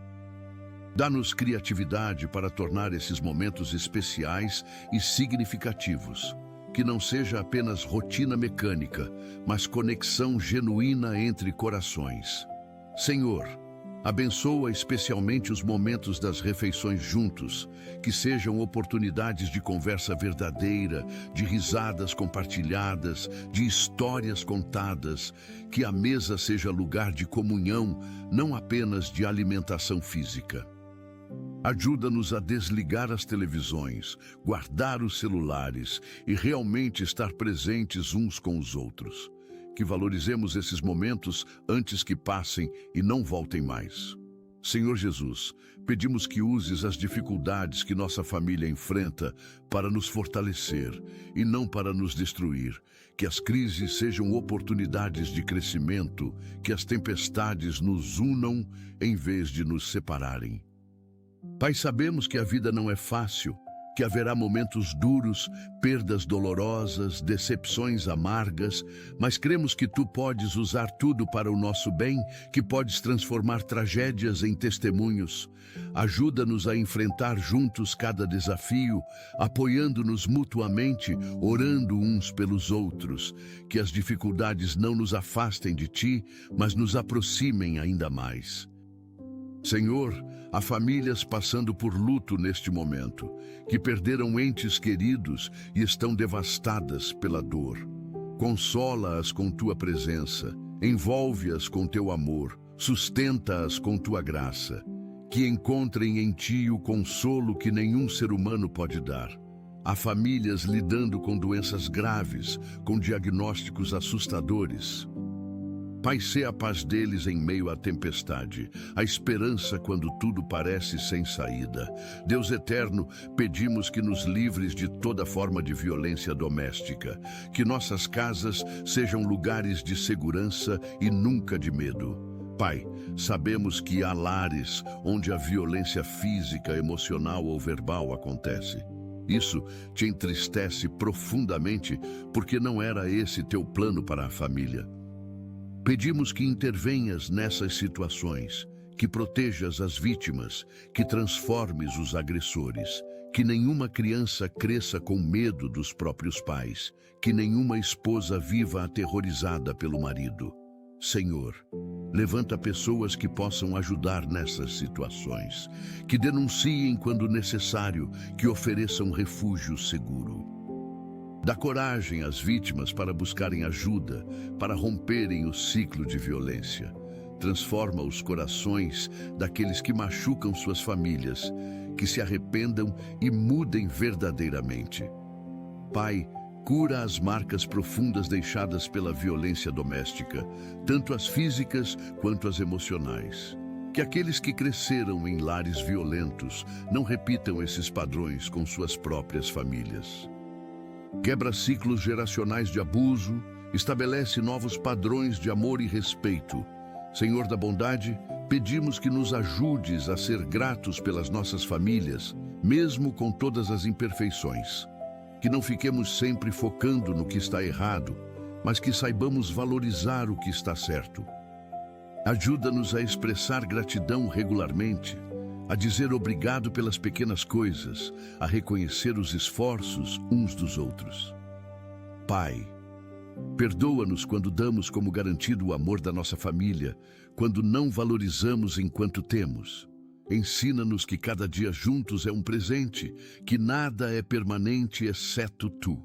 Dá-nos criatividade para tornar esses momentos especiais e significativos. Que não seja apenas rotina mecânica, mas conexão genuína entre corações. Senhor, abençoa especialmente os momentos das refeições juntos, que sejam oportunidades de conversa verdadeira, de risadas compartilhadas, de histórias contadas, que a mesa seja lugar de comunhão, não apenas de alimentação física. Ajuda-nos a desligar as televisões, guardar os celulares e realmente estar presentes uns com os outros. Que valorizemos esses momentos antes que passem e não voltem mais. Senhor Jesus, pedimos que uses as dificuldades que nossa família enfrenta para nos fortalecer e não para nos destruir. Que as crises sejam oportunidades de crescimento, que as tempestades nos unam em vez de nos separarem. Pai, sabemos que a vida não é fácil, que haverá momentos duros, perdas dolorosas, decepções amargas, mas cremos que Tu podes usar tudo para o nosso bem, que podes transformar tragédias em testemunhos. Ajuda-nos a enfrentar juntos cada desafio, apoiando-nos mutuamente, orando uns pelos outros. Que as dificuldades não nos afastem de Ti, mas nos aproximem ainda mais. Senhor, há famílias passando por luto neste momento, que perderam entes queridos e estão devastadas pela dor. Consola-as com Tua presença, envolve-as com Teu amor, sustenta-as com Tua graça. Que encontrem em Ti o consolo que nenhum ser humano pode dar. Há famílias lidando com doenças graves, com diagnósticos assustadores. Pai, sê a paz deles em meio à tempestade, a esperança quando tudo parece sem saída. Deus eterno, pedimos que nos livres de toda forma de violência doméstica, que nossas casas sejam lugares de segurança e nunca de medo. Pai, sabemos que há lares onde a violência física, emocional ou verbal acontece. Isso te entristece profundamente porque não era esse teu plano para a família. Pedimos que intervenhas nessas situações, que protejas as vítimas, que transformes os agressores, que nenhuma criança cresça com medo dos próprios pais, que nenhuma esposa viva aterrorizada pelo marido. Senhor, levanta pessoas que possam ajudar nessas situações, que denunciem quando necessário, que ofereçam refúgio seguro. Dá coragem às vítimas para buscarem ajuda, para romperem o ciclo de violência. Transforma os corações daqueles que machucam suas famílias, que se arrependam e mudem verdadeiramente. Pai, cura as marcas profundas deixadas pela violência doméstica, tanto as físicas quanto as emocionais. Que aqueles que cresceram em lares violentos não repitam esses padrões com suas próprias famílias. Quebra ciclos geracionais de abuso, estabelece novos padrões de amor e respeito. Senhor da bondade, pedimos que nos ajudes a ser gratos pelas nossas famílias, mesmo com todas as imperfeições. Que não fiquemos sempre focando no que está errado, mas que saibamos valorizar o que está certo. Ajuda-nos a expressar gratidão regularmente, a dizer obrigado pelas pequenas coisas, a reconhecer os esforços uns dos outros. Pai, perdoa-nos quando damos como garantido o amor da nossa família, quando não valorizamos enquanto temos. Ensina-nos que cada dia juntos é um presente, que nada é permanente exceto Tu.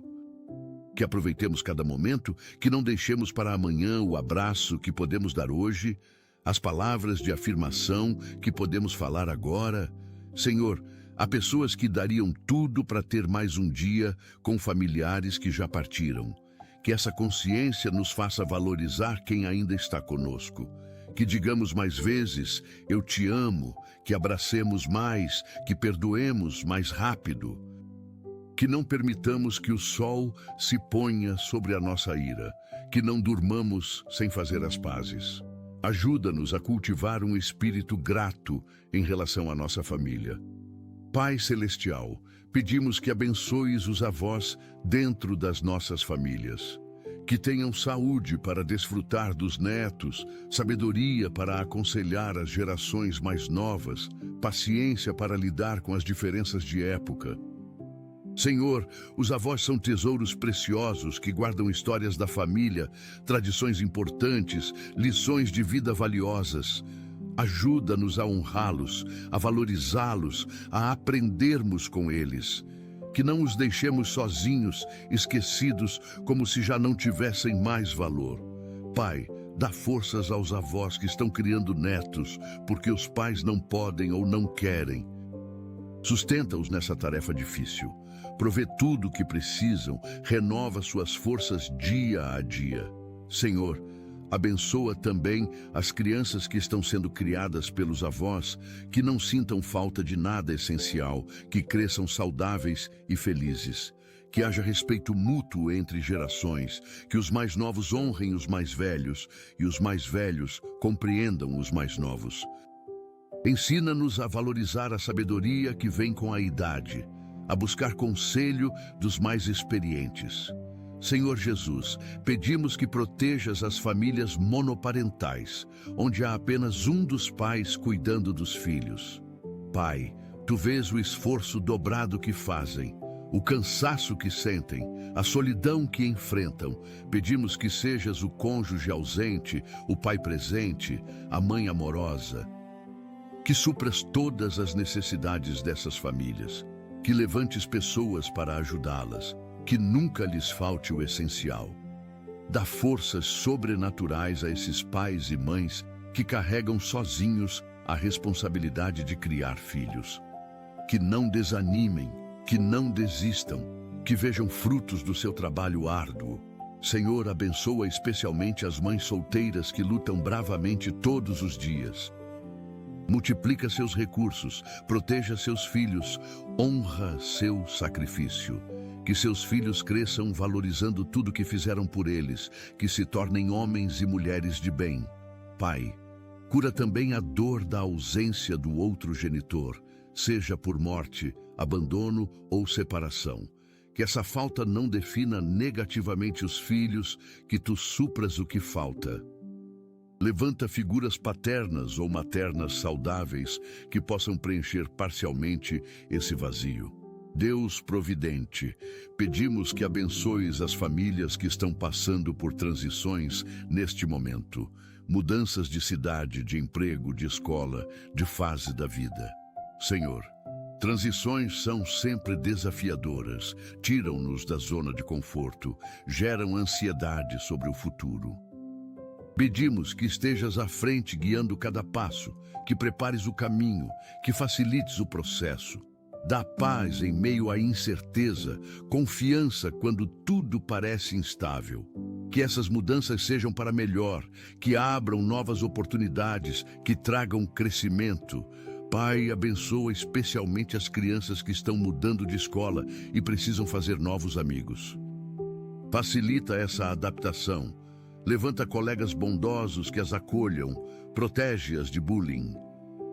Que aproveitemos cada momento, que não deixemos para amanhã o abraço que podemos dar hoje, as palavras de afirmação que podemos falar agora. Senhor, há pessoas que dariam tudo para ter mais um dia com familiares que já partiram. Que essa consciência nos faça valorizar quem ainda está conosco. Que digamos mais vezes, eu te amo, que abracemos mais, que perdoemos mais rápido. Que não permitamos que o sol se ponha sobre a nossa ira, que não durmamos sem fazer as pazes. Ajuda-nos a cultivar um espírito grato em relação à nossa família. Pai Celestial, pedimos que abençoes os avós dentro das nossas famílias. Que tenham saúde para desfrutar dos netos, sabedoria para aconselhar as gerações mais novas, paciência para lidar com as diferenças de época. Senhor, os avós são tesouros preciosos que guardam histórias da família, tradições importantes, lições de vida valiosas. Ajuda-nos a honrá-los, a valorizá-los, a aprendermos com eles. Que não os deixemos sozinhos, esquecidos, como se já não tivessem mais valor. Pai, dá forças aos avós que estão criando netos, porque os pais não podem ou não querem. Sustenta-os nessa tarefa difícil. Provê tudo o que precisam, renova suas forças dia a dia. Senhor, abençoa também as crianças que estão sendo criadas pelos avós, que não sintam falta de nada essencial, que cresçam saudáveis e felizes. Que haja respeito mútuo entre gerações, que os mais novos honrem os mais velhos e os mais velhos compreendam os mais novos. Ensina-nos a valorizar a sabedoria que vem com a idade, a buscar conselho dos mais experientes. Senhor Jesus, pedimos que protejas as famílias monoparentais, onde há apenas um dos pais cuidando dos filhos. Pai, Tu vês o esforço dobrado que fazem, o cansaço que sentem, a solidão que enfrentam. Pedimos que sejas o cônjuge ausente, o pai presente, a mãe amorosa. Que supras todas as necessidades dessas famílias, que levantes pessoas para ajudá-las, que nunca lhes falte o essencial. Dá forças sobrenaturais a esses pais e mães que carregam sozinhos a responsabilidade de criar filhos. Que não desanimem, que não desistam, que vejam frutos do seu trabalho árduo. Senhor, abençoa especialmente as mães solteiras que lutam bravamente todos os dias. Multiplica seus recursos, proteja seus filhos, honra seu sacrifício. Que seus filhos cresçam valorizando tudo que fizeram por eles, que se tornem homens e mulheres de bem. Pai, cura também a dor da ausência do outro genitor, seja por morte, abandono ou separação. Que essa falta não defina negativamente os filhos, que Tu supras o que falta. Levanta figuras paternas ou maternas saudáveis que possam preencher parcialmente esse vazio. Deus providente, pedimos que abençoes as famílias que estão passando por transições neste momento, mudanças de cidade, de emprego, de escola, de fase da vida. Senhor, transições são sempre desafiadoras, tiram-nos da zona de conforto, geram ansiedade sobre o futuro. Pedimos que estejas à frente guiando cada passo, que prepares o caminho, que facilites o processo. Dá paz em meio à incerteza, confiança quando tudo parece instável. Que essas mudanças sejam para melhor, que abram novas oportunidades, que tragam crescimento. Pai, abençoa especialmente as crianças que estão mudando de escola e precisam fazer novos amigos. Facilita essa adaptação. Levanta colegas bondosos que as acolham, protege-as de bullying.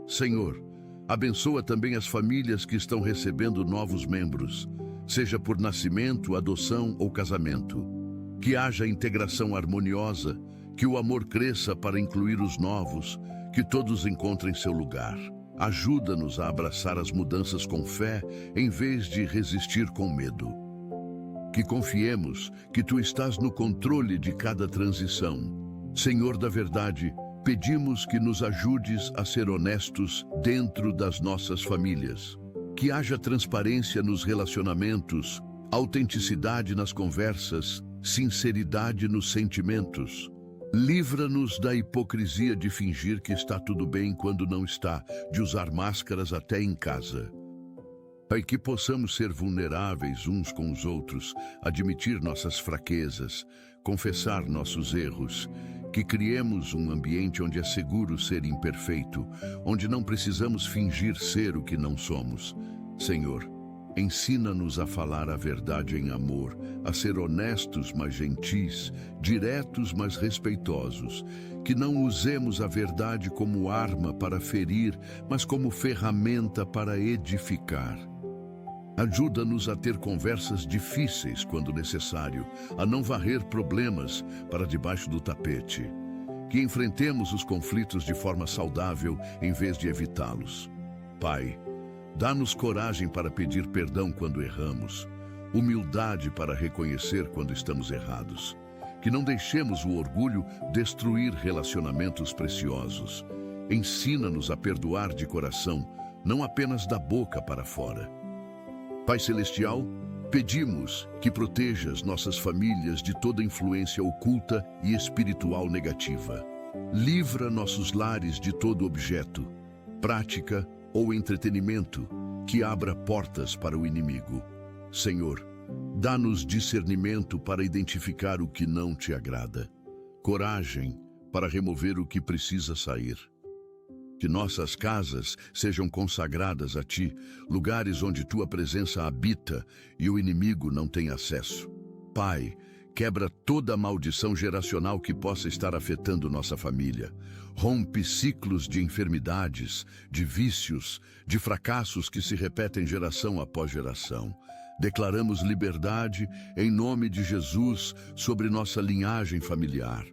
Senhor, abençoa também as famílias que estão recebendo novos membros, seja por nascimento, adoção ou casamento. Que haja integração harmoniosa, que o amor cresça para incluir os novos, que todos encontrem seu lugar. Ajuda-nos a abraçar as mudanças com fé, em vez de resistir com medo. Que confiemos que Tu estás no controle de cada transição. Senhor da verdade, pedimos que nos ajudes a ser honestos dentro das nossas famílias. Que haja transparência nos relacionamentos, autenticidade nas conversas, sinceridade nos sentimentos. Livra-nos da hipocrisia de fingir que está tudo bem quando não está, de usar máscaras até em casa. Pai, que possamos ser vulneráveis uns com os outros, admitir nossas fraquezas, confessar nossos erros, que criemos um ambiente onde é seguro ser imperfeito, onde não precisamos fingir ser o que não somos. Senhor, ensina-nos a falar a verdade em amor, a ser honestos, mas gentis, diretos, mas respeitosos, que não usemos a verdade como arma para ferir, mas como ferramenta para edificar. Ajuda-nos a ter conversas difíceis quando necessário, a não varrer problemas para debaixo do tapete. Que enfrentemos os conflitos de forma saudável em vez de evitá-los. Pai, dá-nos coragem para pedir perdão quando erramos, humildade para reconhecer quando estamos errados. Que não deixemos o orgulho destruir relacionamentos preciosos. Ensina-nos a perdoar de coração, não apenas da boca para fora. Pai Celestial, pedimos que protejas nossas famílias de toda influência oculta e espiritual negativa. Livra nossos lares de todo objeto, prática ou entretenimento que abra portas para o inimigo. Senhor, dá-nos discernimento para identificar o que não te agrada, coragem para remover o que precisa sair. Que nossas casas sejam consagradas a Ti, lugares onde Tua presença habita e o inimigo não tem acesso. Pai, quebra toda a maldição geracional que possa estar afetando nossa família. Rompe ciclos de enfermidades, de vícios, de fracassos que se repetem geração após geração. Declaramos liberdade em nome de Jesus sobre nossa linhagem familiar.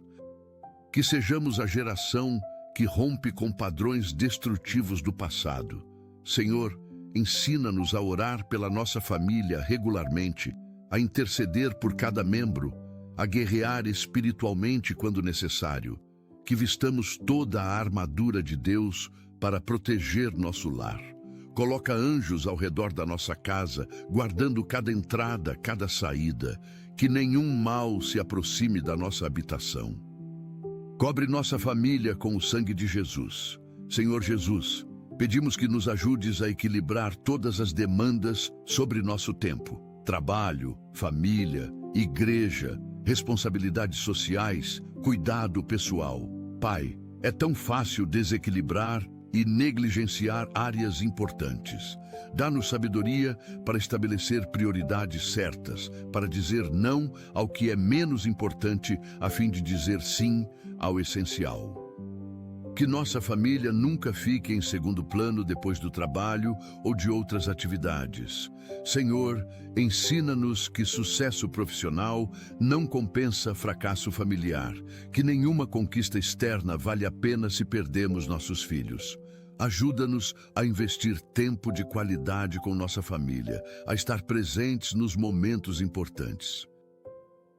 Que sejamos a geração que rompe com padrões destrutivos do passado. Senhor, ensina-nos a orar pela nossa família regularmente, a interceder por cada membro, a guerrear espiritualmente quando necessário. Que vistamos toda a armadura de Deus para proteger nosso lar. Coloca anjos ao redor da nossa casa, guardando cada entrada, cada saída. Que nenhum mal se aproxime da nossa habitação. Cobre nossa família com o sangue de Jesus. Senhor Jesus, pedimos que nos ajudes a equilibrar todas as demandas sobre nosso tempo. Trabalho, família, igreja, responsabilidades sociais, cuidado pessoal. Pai, é tão fácil desequilibrar e negligenciar áreas importantes. Dá-nos sabedoria para estabelecer prioridades certas, para dizer não ao que é menos importante, a fim de dizer sim ao essencial. Que nossa família nunca fique em segundo plano depois do trabalho ou de outras atividades. Senhor, ensina-nos que sucesso profissional não compensa fracasso familiar, que nenhuma conquista externa vale a pena se perdemos nossos filhos. Ajuda-nos a investir tempo de qualidade com nossa família, a estar presentes nos momentos importantes.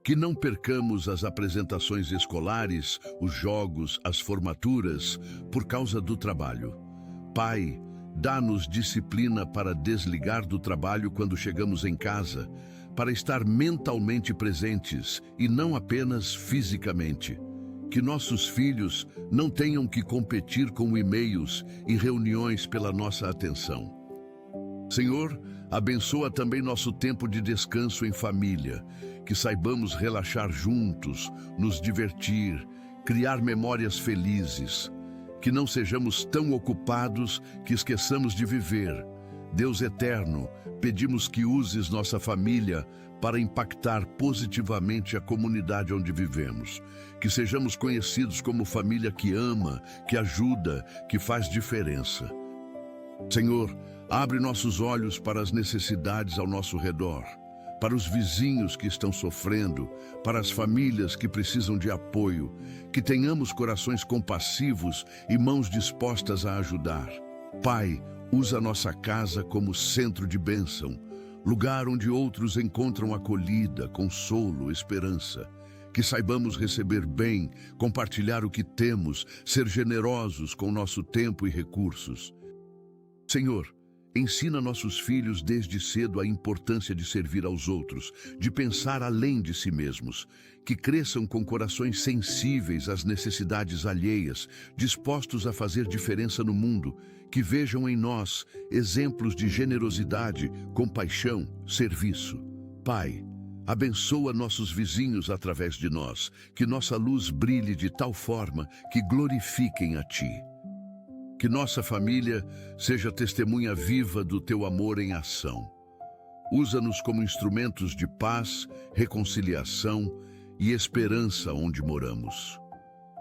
Que não percamos as apresentações escolares, os jogos, as formaturas, por causa do trabalho. Pai, dá-nos disciplina para desligar do trabalho quando chegamos em casa, para estar mentalmente presentes e não apenas fisicamente. Que nossos filhos não tenham que competir com e-mails e reuniões pela nossa atenção. Senhor, abençoa também nosso tempo de descanso em família, que saibamos relaxar juntos, nos divertir, criar memórias felizes, que não sejamos tão ocupados que esqueçamos de viver. Deus eterno, pedimos que uses nossa família para impactar positivamente a comunidade onde vivemos. Que sejamos conhecidos como família que ama, que ajuda, que faz diferença. Senhor, abre nossos olhos para as necessidades ao nosso redor, para os vizinhos que estão sofrendo, para as famílias que precisam de apoio, que tenhamos corações compassivos e mãos dispostas a ajudar. Pai, usa nossa casa como centro de bênção, lugar onde outros encontram acolhida, consolo, esperança. Que saibamos receber bem, compartilhar o que temos, ser generosos com nosso tempo e recursos. Senhor, ensina nossos filhos desde cedo a importância de servir aos outros, de pensar além de si mesmos, que cresçam com corações sensíveis às necessidades alheias, dispostos a fazer diferença no mundo, que vejam em nós exemplos de generosidade, compaixão, serviço. Pai, abençoa nossos vizinhos através de nós, que nossa luz brilhe de tal forma que glorifiquem a Ti. Que nossa família seja testemunha viva do Teu amor em ação. Usa-nos como instrumentos de paz, reconciliação e esperança onde moramos.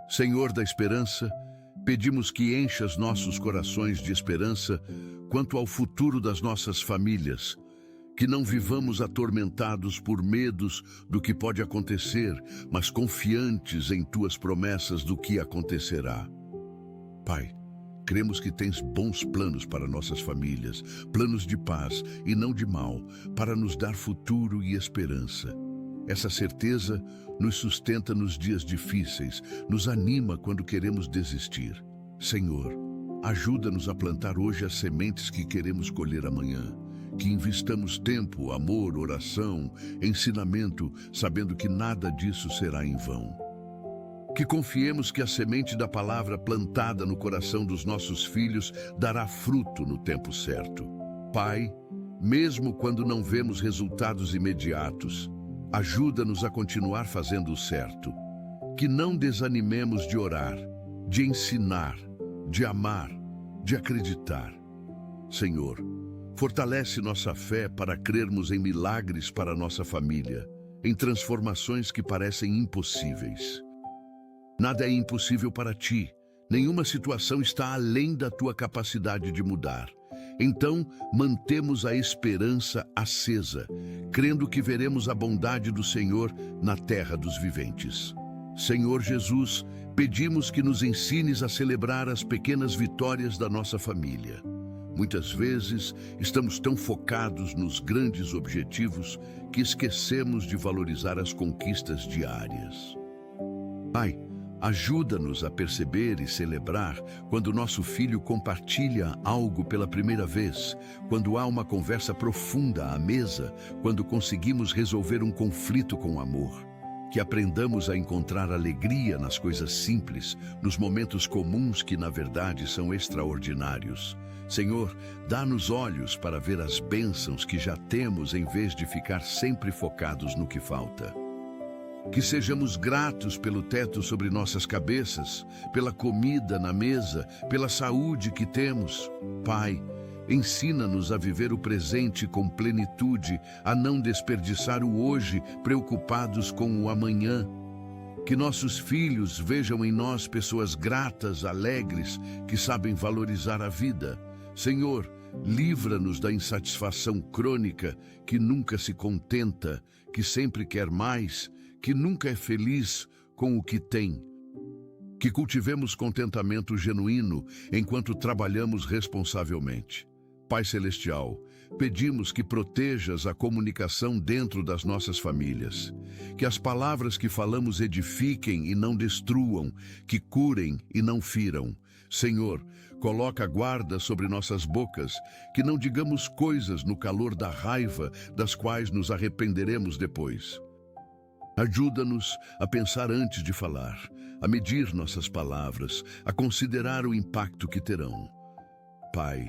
Senhor da esperança, pedimos que enchas nossos corações de esperança quanto ao futuro das nossas famílias, que não vivamos atormentados por medos do que pode acontecer, mas confiantes em Tuas promessas do que acontecerá. Pai, cremos que Tens bons planos para nossas famílias, planos de paz e não de mal, para nos dar futuro e esperança. Essa certeza nos sustenta nos dias difíceis, nos anima quando queremos desistir. Senhor, ajuda-nos a plantar hoje as sementes que queremos colher amanhã. Que investamos tempo, amor, oração, ensinamento, sabendo que nada disso será em vão. Que confiemos que a semente da palavra plantada no coração dos nossos filhos dará fruto no tempo certo. Pai, mesmo quando não vemos resultados imediatos, ajuda-nos a continuar fazendo o certo. Que não desanimemos de orar, de ensinar, de amar, de acreditar. Senhor, fortalece nossa fé para crermos em milagres para nossa família, em transformações que parecem impossíveis. Nada é impossível para Ti, nenhuma situação está além da Tua capacidade de mudar. Então, mantemos a esperança acesa, crendo que veremos a bondade do Senhor na terra dos viventes. Senhor Jesus, pedimos que nos ensines a celebrar as pequenas vitórias da nossa família. Muitas vezes, estamos tão focados nos grandes objetivos que esquecemos de valorizar as conquistas diárias. Pai, ajuda-nos a perceber e celebrar quando nosso filho compartilha algo pela primeira vez, quando há uma conversa profunda à mesa, quando conseguimos resolver um conflito com amor. Que aprendamos a encontrar alegria nas coisas simples, nos momentos comuns que, na verdade, são extraordinários. Senhor, dá-nos olhos para ver as bênçãos que já temos em vez de ficar sempre focados no que falta. Que sejamos gratos pelo teto sobre nossas cabeças, pela comida na mesa, pela saúde que temos. Pai, ensina-nos a viver o presente com plenitude, a não desperdiçar o hoje, preocupados com o amanhã. Que nossos filhos vejam em nós pessoas gratas, alegres, que sabem valorizar a vida. Senhor, livra-nos da insatisfação crônica, que nunca se contenta, que sempre quer mais, que nunca é feliz com o que tem. Que cultivemos contentamento genuíno enquanto trabalhamos responsavelmente. Pai Celestial, pedimos que protejas a comunicação dentro das nossas famílias. Que as palavras que falamos edifiquem e não destruam, que curem e não firam. Senhor, coloca a guarda sobre nossas bocas, que não digamos coisas no calor da raiva, das quais nos arrependeremos depois. Ajuda-nos a pensar antes de falar, a medir nossas palavras, a considerar o impacto que terão. Pai,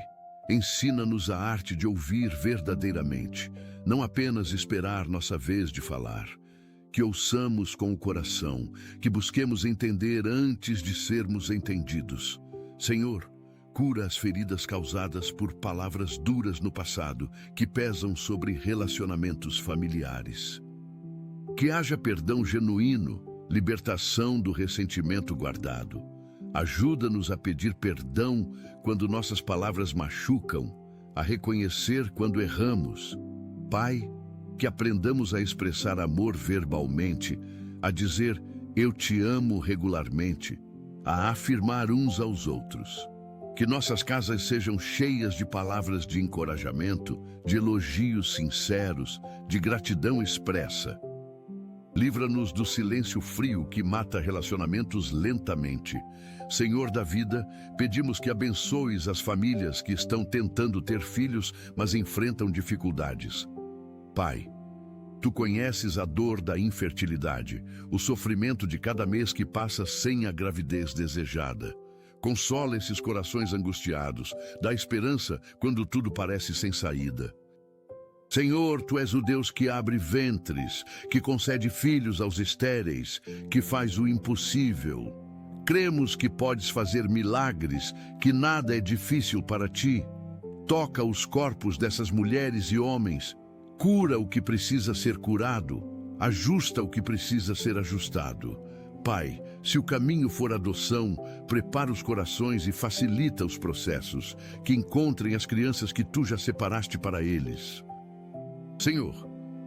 ensina-nos a arte de ouvir verdadeiramente, não apenas esperar nossa vez de falar. Que ouçamos com o coração, que busquemos entender antes de sermos entendidos. Senhor, cura as feridas causadas por palavras duras no passado que pesam sobre relacionamentos familiares. Que haja perdão genuíno, libertação do ressentimento guardado. Ajuda-nos a pedir perdão quando nossas palavras machucam, a reconhecer quando erramos. Pai, que aprendamos a expressar amor verbalmente, a dizer "eu te amo" regularmente, a afirmar uns aos outros. Que nossas casas sejam cheias de palavras de encorajamento, de elogios sinceros, de gratidão expressa. Livra-nos do silêncio frio que mata relacionamentos lentamente. Senhor da vida, pedimos que abençoes as famílias que estão tentando ter filhos, mas enfrentam dificuldades. Pai, Tu conheces a dor da infertilidade, o sofrimento de cada mês que passa sem a gravidez desejada. Consola esses corações angustiados, dá esperança quando tudo parece sem saída. Senhor, Tu és o Deus que abre ventres, que concede filhos aos estéreis, que faz o impossível. Cremos que podes fazer milagres, que nada é difícil para Ti. Toca os corpos dessas mulheres e homens, cura o que precisa ser curado, ajusta o que precisa ser ajustado. Pai, se o caminho for adoção, prepara os corações e facilita os processos, que encontrem as crianças que Tu já separaste para eles. Senhor,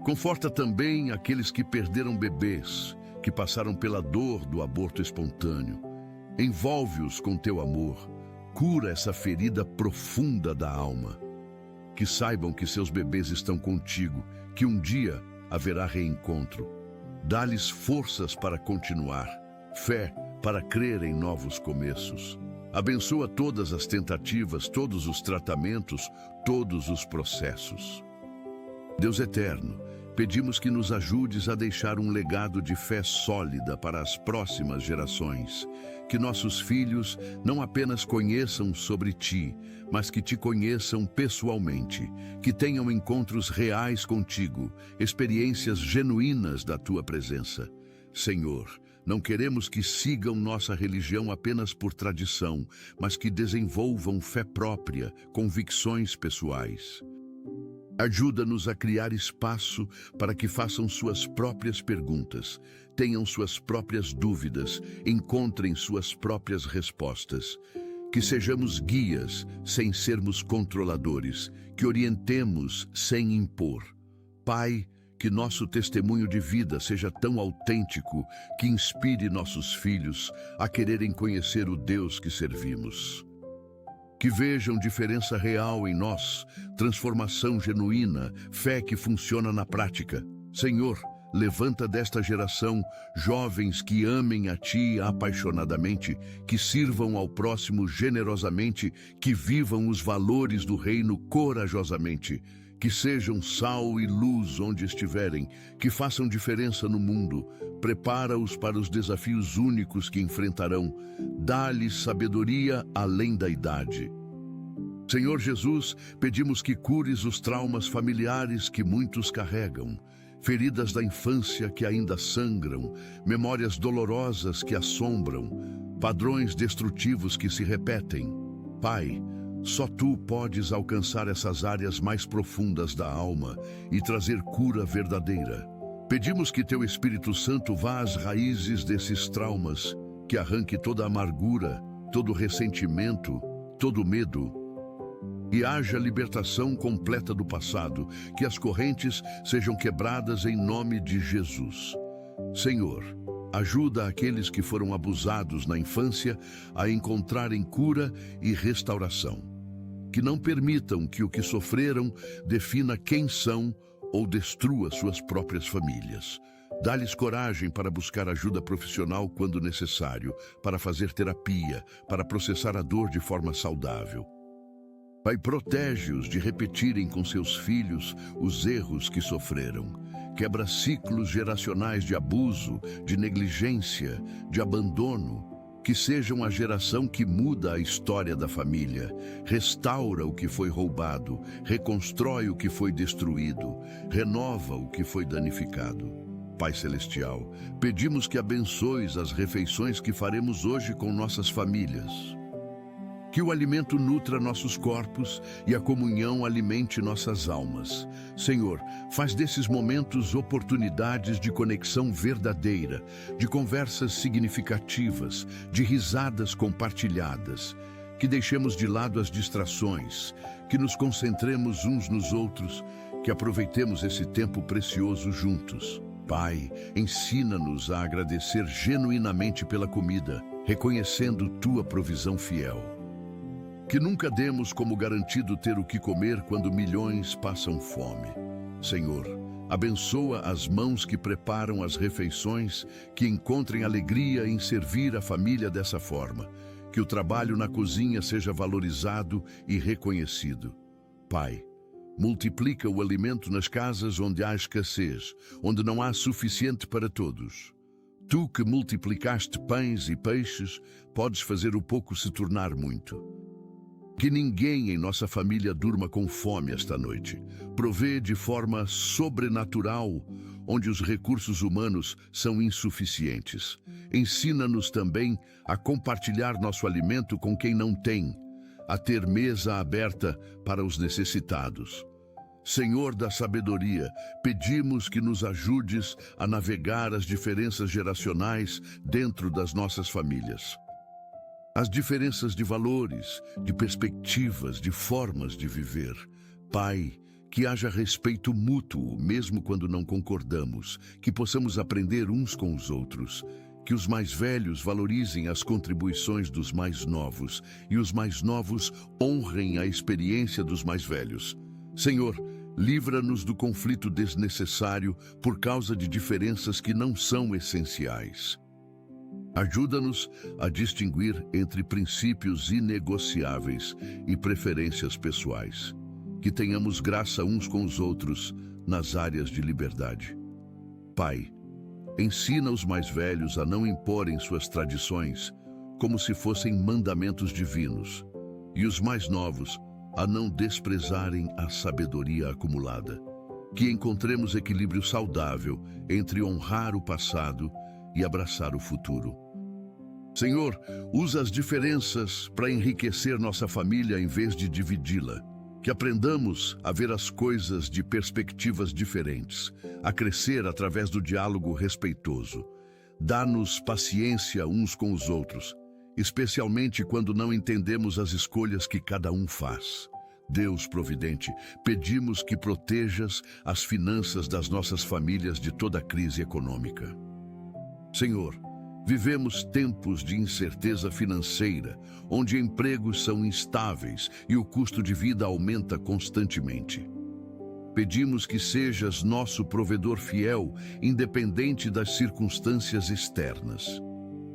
conforta também aqueles que perderam bebês, que passaram pela dor do aborto espontâneo. Envolve-os com Teu amor, cura essa ferida profunda da alma. Que saibam que seus bebês estão contigo, que um dia haverá reencontro. Dá-lhes forças para continuar, fé para crer em novos começos. Abençoa todas as tentativas, todos os tratamentos, todos os processos. Deus eterno, pedimos que nos ajudes a deixar um legado de fé sólida para as próximas gerações. Que nossos filhos não apenas conheçam sobre Ti, mas que Te conheçam pessoalmente, que tenham encontros reais contigo, experiências genuínas da Tua presença. Senhor, não queremos que sigam nossa religião apenas por tradição, mas que desenvolvam fé própria, convicções pessoais. Ajuda-nos a criar espaço para que façam suas próprias perguntas, tenham suas próprias dúvidas, encontrem suas próprias respostas. Que sejamos guias sem sermos controladores, que orientemos sem impor. Pai, que nosso testemunho de vida seja tão autêntico que inspire nossos filhos a quererem conhecer o Deus que servimos. Que vejam diferença real em nós, transformação genuína, fé que funciona na prática. Senhor, levanta desta geração jovens que amem a Ti apaixonadamente, que sirvam ao próximo generosamente, que vivam os valores do reino corajosamente, que sejam sal e luz onde estiverem, que façam diferença no mundo. Prepara-os para os desafios únicos que enfrentarão. Dá-lhes sabedoria além da idade. Senhor Jesus, pedimos que cures os traumas familiares que muitos carregam, feridas da infância que ainda sangram, memórias dolorosas que assombram, padrões destrutivos que se repetem. Pai, só Tu podes alcançar essas áreas mais profundas da alma e trazer cura verdadeira. Pedimos que Teu Espírito Santo vá às raízes desses traumas, que arranque toda a amargura, todo o ressentimento, todo o medo, e haja libertação completa do passado, que as correntes sejam quebradas em nome de Jesus. Senhor, ajuda aqueles que foram abusados na infância a encontrarem cura e restauração. Que não permitam que o que sofreram defina quem são ou destrua suas próprias famílias. Dá-lhes coragem para buscar ajuda profissional quando necessário, para fazer terapia, para processar a dor de forma saudável. Pai, protege-os de repetirem com seus filhos os erros que sofreram. Quebra ciclos geracionais de abuso, de negligência, de abandono. Que sejam a geração que muda a história da família, restaura o que foi roubado, reconstrói o que foi destruído, renova o que foi danificado. Pai Celestial, pedimos que abençoes as refeições que faremos hoje com nossas famílias. Que o alimento nutra nossos corpos e a comunhão alimente nossas almas. Senhor, faz desses momentos oportunidades de conexão verdadeira, de conversas significativas, de risadas compartilhadas. Que deixemos de lado as distrações, que nos concentremos uns nos outros, que aproveitemos esse tempo precioso juntos. Pai, ensina-nos a agradecer genuinamente pela comida, reconhecendo tua provisão fiel. Que nunca demos como garantido ter o que comer quando milhões passam fome. Senhor, abençoa as mãos que preparam as refeições, que encontrem alegria em servir a família dessa forma. Que o trabalho na cozinha seja valorizado e reconhecido. Pai, multiplica o alimento nas casas onde há escassez, onde não há suficiente para todos. Tu que multiplicaste pães e peixes, podes fazer o pouco se tornar muito. Que ninguém em nossa família durma com fome esta noite. Provê de forma sobrenatural, onde os recursos humanos são insuficientes. Ensina-nos também a compartilhar nosso alimento com quem não tem, a ter mesa aberta para os necessitados. Senhor da sabedoria, pedimos que nos ajudes a navegar as diferenças geracionais dentro das nossas famílias. As diferenças de valores, de perspectivas, de formas de viver. Pai, que haja respeito mútuo, mesmo quando não concordamos, que possamos aprender uns com os outros, que os mais velhos valorizem as contribuições dos mais novos e os mais novos honrem a experiência dos mais velhos. Senhor, livra-nos do conflito desnecessário por causa de diferenças que não são essenciais. Ajuda-nos a distinguir entre princípios inegociáveis e preferências pessoais. Que tenhamos graça uns com os outros nas áreas de liberdade. Pai, ensina os mais velhos a não imporem suas tradições como se fossem mandamentos divinos, e os mais novos a não desprezarem a sabedoria acumulada. Que encontremos equilíbrio saudável entre honrar o passado e abraçar o futuro. Senhor, usa as diferenças para enriquecer nossa família em vez de dividi-la. Que aprendamos a ver as coisas de perspectivas diferentes, a crescer através do diálogo respeitoso. Dá-nos paciência uns com os outros, especialmente quando não entendemos as escolhas que cada um faz. Deus providente, pedimos que protejas as finanças das nossas famílias de toda a crise econômica. Senhor, vivemos tempos de incerteza financeira, onde empregos são instáveis e o custo de vida aumenta constantemente. Pedimos que sejas nosso provedor fiel, independente das circunstâncias externas.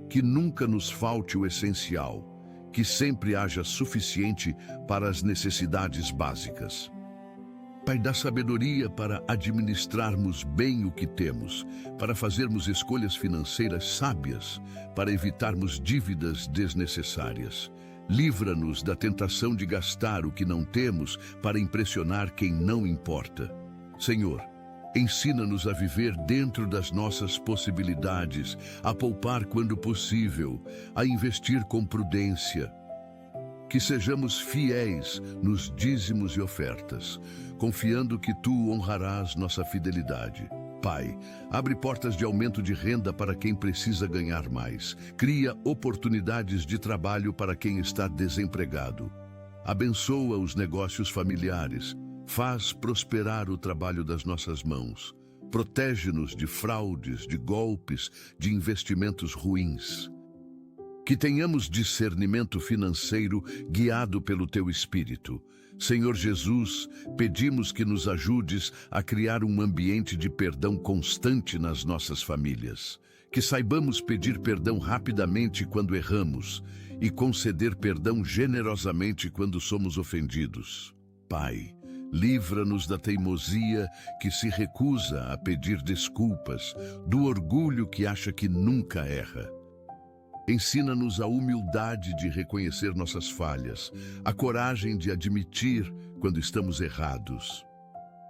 Que nunca nos falte o essencial, que sempre haja suficiente para as necessidades básicas. Pai, dá sabedoria para administrarmos bem o que temos, para fazermos escolhas financeiras sábias, para evitarmos dívidas desnecessárias. Livra-nos da tentação de gastar o que não temos para impressionar quem não importa. Senhor, ensina-nos a viver dentro das nossas possibilidades, a poupar quando possível, a investir com prudência. Que sejamos fiéis nos dízimos e ofertas, confiando que Tu honrarás nossa fidelidade. Pai, abre portas de aumento de renda para quem precisa ganhar mais. Cria oportunidades de trabalho para quem está desempregado. Abençoa os negócios familiares. Faz prosperar o trabalho das nossas mãos. Protege-nos de fraudes, de golpes, de investimentos ruins. Que tenhamos discernimento financeiro guiado pelo Teu Espírito. Senhor Jesus, pedimos que nos ajudes a criar um ambiente de perdão constante nas nossas famílias. Que saibamos pedir perdão rapidamente quando erramos e conceder perdão generosamente quando somos ofendidos. Pai, livra-nos da teimosia que se recusa a pedir desculpas, do orgulho que acha que nunca erra. Ensina-nos a humildade de reconhecer nossas falhas, a coragem de admitir quando estamos errados.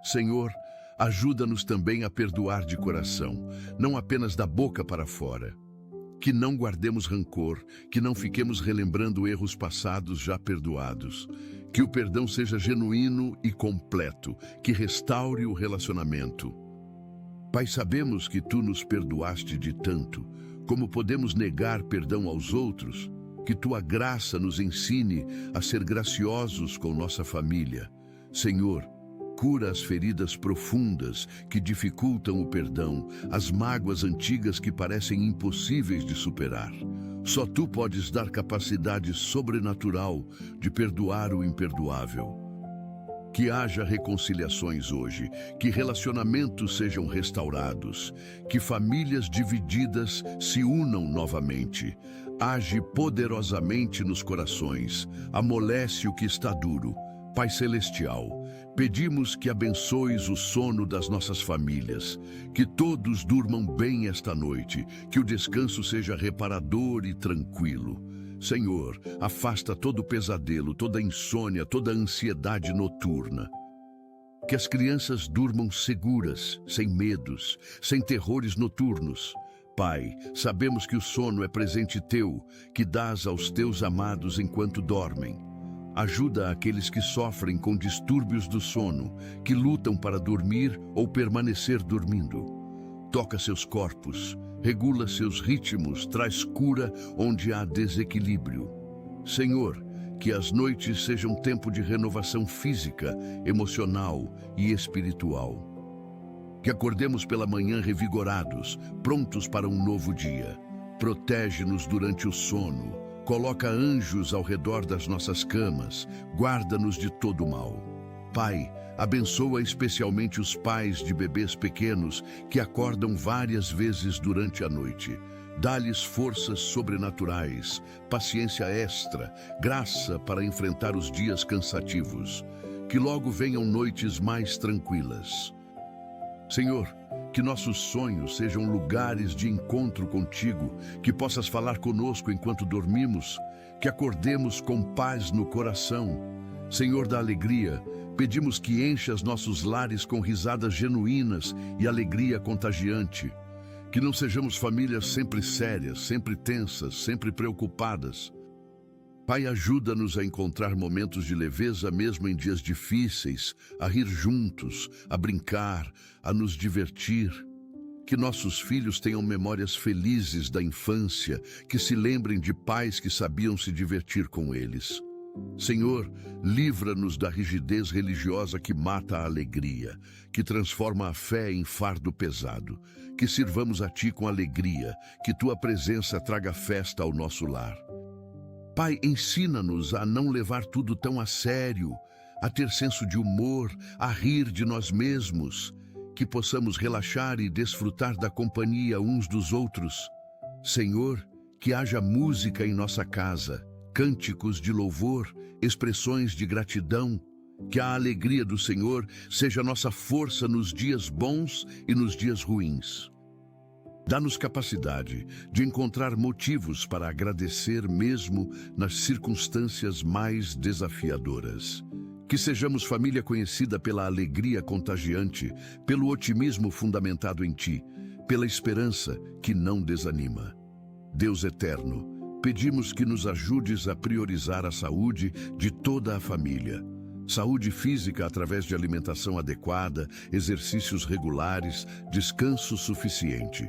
Senhor, ajuda-nos também a perdoar de coração, não apenas da boca para fora. que não guardemos rancor, que não fiquemos relembrando erros passados já perdoados. Que o perdão seja genuíno e completo, que restaure o relacionamento. Pai, sabemos que Tu nos perdoaste de tanto. Como podemos negar perdão aos outros? Que Tua graça nos ensine a ser graciosos com nossa família. Senhor, cura as feridas profundas que dificultam o perdão, as mágoas antigas que parecem impossíveis de superar. Só Tu podes dar capacidade sobrenatural de perdoar o imperdoável. Que haja reconciliações hoje, que relacionamentos sejam restaurados, que famílias divididas se unam novamente. Age poderosamente nos corações, amolece o que está duro. Pai Celestial, pedimos que abençoes o sono das nossas famílias, que todos durmam bem esta noite, que o descanso seja reparador e tranquilo. Senhor, afasta todo pesadelo, toda insônia, toda ansiedade noturna. Que as crianças durmam seguras, sem medos, sem terrores noturnos. Pai, sabemos que o sono é presente Teu, que dás aos Teus amados enquanto dormem. Ajuda aqueles que sofrem com distúrbios do sono, que lutam para dormir ou permanecer dormindo. Toca seus corpos, regula seus ritmos, traz cura onde há desequilíbrio. Senhor, que as noites sejam tempo de renovação física, emocional e espiritual. Que acordemos pela manhã revigorados, prontos para um novo dia. Protege-nos durante o sono. Coloca anjos ao redor das nossas camas, guarda-nos de todo mal. Pai, abençoa especialmente os pais de bebês pequenos que acordam várias vezes durante a noite. Dá-lhes forças sobrenaturais, paciência extra, graça para enfrentar os dias cansativos. Que logo venham noites mais tranquilas. Senhor, que nossos sonhos sejam lugares de encontro contigo, que possas falar conosco enquanto dormimos, que acordemos com paz no coração. Senhor da alegria, pedimos que enchas nossos lares com risadas genuínas e alegria contagiante. Que não sejamos famílias sempre sérias, sempre tensas, sempre preocupadas. Pai, ajuda-nos a encontrar momentos de leveza mesmo em dias difíceis, a rir juntos, a brincar, a nos divertir. Que nossos filhos tenham memórias felizes da infância, que se lembrem de pais que sabiam se divertir com eles. Senhor, livra-nos da rigidez religiosa que mata a alegria, que transforma a fé em fardo pesado. Que sirvamos a Ti com alegria, que Tua presença traga festa ao nosso lar. Pai, ensina-nos a não levar tudo tão a sério, a ter senso de humor, a rir de nós mesmos, que possamos relaxar e desfrutar da companhia uns dos outros. Senhor, que haja música em nossa casa, cânticos de louvor, expressões de gratidão, que a alegria do Senhor seja nossa força nos dias bons e nos dias ruins. Dá-nos capacidade de encontrar motivos para agradecer mesmo nas circunstâncias mais desafiadoras. Que sejamos família conhecida pela alegria contagiante, pelo otimismo fundamentado em Ti, pela esperança que não desanima. Deus eterno, pedimos que nos ajudes a priorizar a saúde de toda a família. Saúde física através de alimentação adequada, exercícios regulares, descanso suficiente.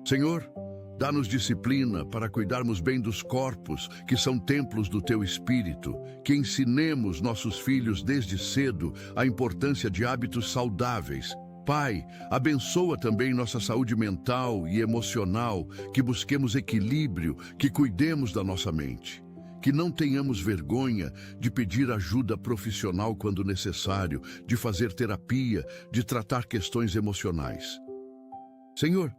Senhor, dá-nos disciplina para cuidarmos bem dos corpos, que são templos do Teu Espírito, que ensinemos nossos filhos desde cedo a importância de hábitos saudáveis. Pai, abençoa também nossa saúde mental e emocional, que busquemos equilíbrio, que cuidemos da nossa mente. Que não tenhamos vergonha de pedir ajuda profissional quando necessário, de fazer terapia, de tratar questões emocionais. Senhor,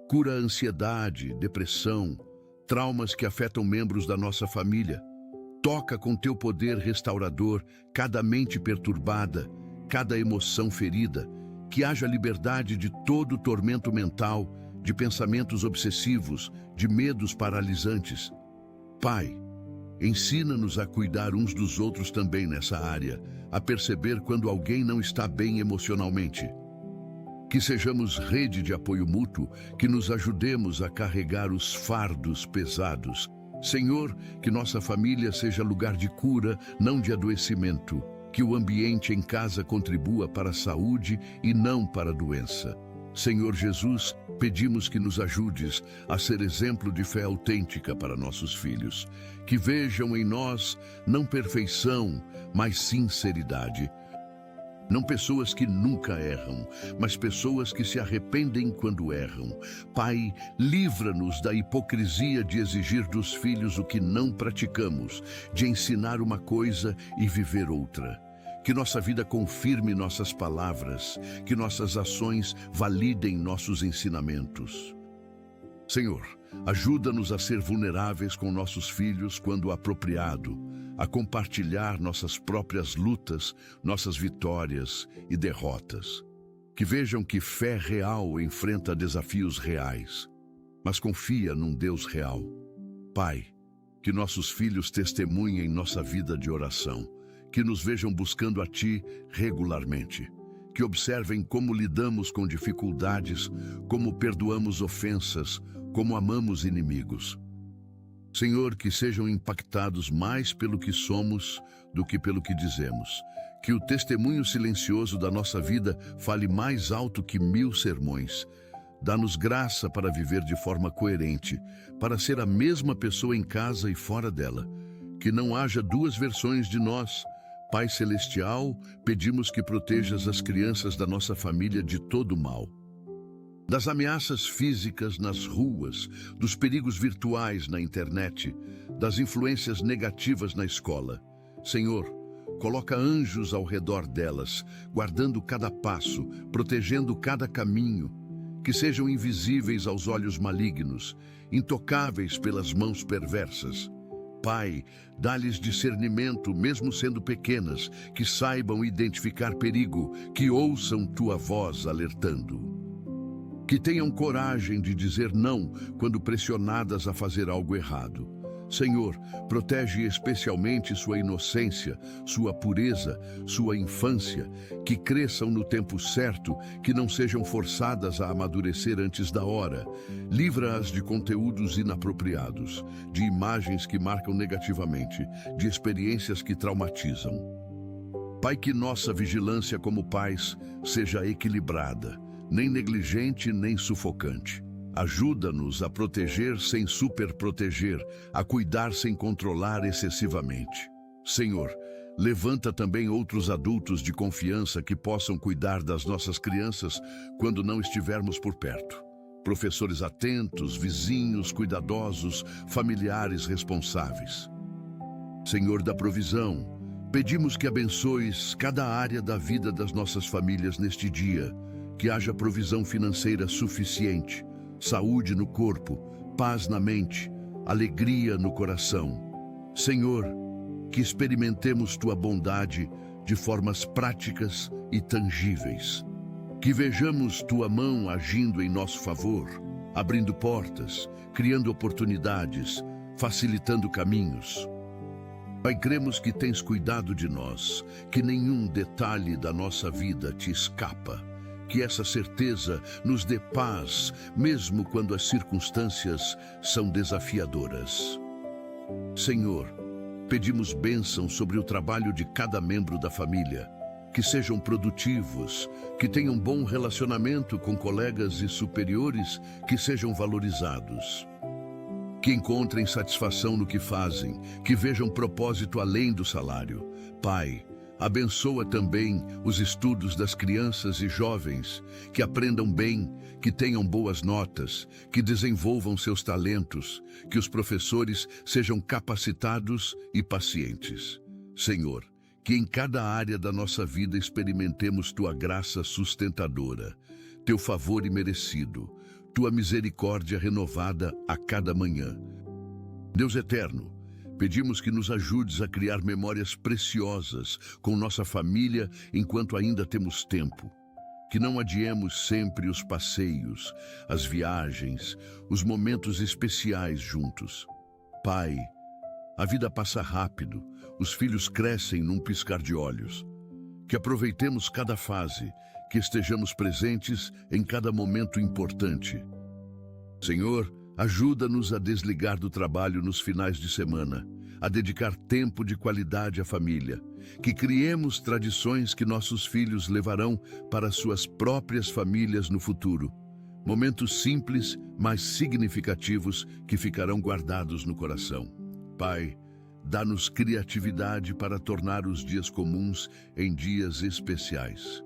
cura a ansiedade, depressão, traumas que afetam membros da nossa família. Toca com Teu poder restaurador cada mente perturbada, cada emoção ferida. Que haja liberdade de todo tormento mental, de pensamentos obsessivos, de medos paralisantes. Pai, ensina-nos a cuidar uns dos outros também nessa área, a perceber quando alguém não está bem emocionalmente. Que sejamos rede de apoio mútuo, que nos ajudemos a carregar os fardos pesados. Senhor, que nossa família seja lugar de cura, não de adoecimento. Que o ambiente em casa contribua para a saúde e não para a doença. Senhor Jesus, pedimos que nos ajudes a ser exemplo de fé autêntica para nossos filhos. Que vejam em nós não perfeição, mas sinceridade. Não pessoas que nunca erram, mas pessoas que se arrependem quando erram. Pai, livra-nos da hipocrisia de exigir dos filhos o que não praticamos, de ensinar uma coisa e viver outra. Que nossa vida confirme nossas palavras, que nossas ações validem nossos ensinamentos. Senhor, ajuda-nos a ser vulneráveis com nossos filhos quando apropriado, a compartilhar nossas próprias lutas, nossas vitórias e derrotas. Que vejam que fé real enfrenta desafios reais, mas confia num Deus real. Pai, que nossos filhos testemunhem nossa vida de oração, que nos vejam buscando a Ti regularmente, que observem como lidamos com dificuldades, como perdoamos ofensas, como amamos inimigos. Senhor, que sejam impactados mais pelo que somos do que pelo que dizemos. Que o testemunho silencioso da nossa vida fale mais alto que 1000 sermões. Dá-nos graça para viver de forma coerente, para ser a mesma pessoa em casa e fora dela. Que não haja duas versões de nós. Pai Celestial, pedimos que protejas as crianças da nossa família de todo mal. Das ameaças físicas nas ruas, dos perigos virtuais na internet, das influências negativas na escola. Senhor, coloca anjos ao redor delas, guardando cada passo, protegendo cada caminho, que sejam invisíveis aos olhos malignos, intocáveis pelas mãos perversas. Pai, dá-lhes discernimento, mesmo sendo pequenas, que saibam identificar perigo, que ouçam tua voz alertando. Que tenham coragem de dizer não quando pressionadas a fazer algo errado. Senhor, protege especialmente sua inocência, sua pureza, sua infância, que cresçam no tempo certo, que não sejam forçadas a amadurecer antes da hora. Livra-as de conteúdos inapropriados, de imagens que marcam negativamente, de experiências que traumatizam. Pai, que nossa vigilância como pais seja equilibrada, nem negligente, nem sufocante. Ajuda-nos a proteger sem superproteger, a cuidar sem controlar excessivamente. Senhor, levanta também outros adultos de confiança que possam cuidar das nossas crianças quando não estivermos por perto. Professores atentos, vizinhos cuidadosos, familiares responsáveis. Senhor da provisão, pedimos que abençoes cada área da vida das nossas famílias neste dia, que haja provisão financeira suficiente, saúde no corpo, paz na mente, alegria no coração. Senhor, que experimentemos Tua bondade de formas práticas e tangíveis. Que vejamos Tua mão agindo em nosso favor, abrindo portas, criando oportunidades, facilitando caminhos. Pai, cremos que tens cuidado de nós, que nenhum detalhe da nossa vida te escapa. Que essa certeza nos dê paz, mesmo quando as circunstâncias são desafiadoras. Senhor, pedimos bênção sobre o trabalho de cada membro da família, que sejam produtivos, que tenham bom relacionamento com colegas e superiores, que sejam valorizados. Que encontrem satisfação no que fazem, que vejam propósito além do salário. Pai, abençoa também os estudos das crianças e jovens, que aprendam bem, que tenham boas notas, que desenvolvam seus talentos, que os professores sejam capacitados e pacientes. Senhor, que em cada área da nossa vida experimentemos Tua graça sustentadora, Teu favor imerecido, Tua misericórdia renovada a cada manhã. Deus eterno, pedimos que nos ajudes a criar memórias preciosas com nossa família enquanto ainda temos tempo. Que não adiemos sempre os passeios, as viagens, os momentos especiais juntos. Pai, a vida passa rápido, os filhos crescem num piscar de olhos. Que aproveitemos cada fase, que estejamos presentes em cada momento importante. Senhor, ajuda-nos a desligar do trabalho nos finais de semana, a dedicar tempo de qualidade à família, que criemos tradições que nossos filhos levarão para suas próprias famílias no futuro. Momentos simples, mas significativos que ficarão guardados no coração. Pai, dá-nos criatividade para tornar os dias comuns em dias especiais.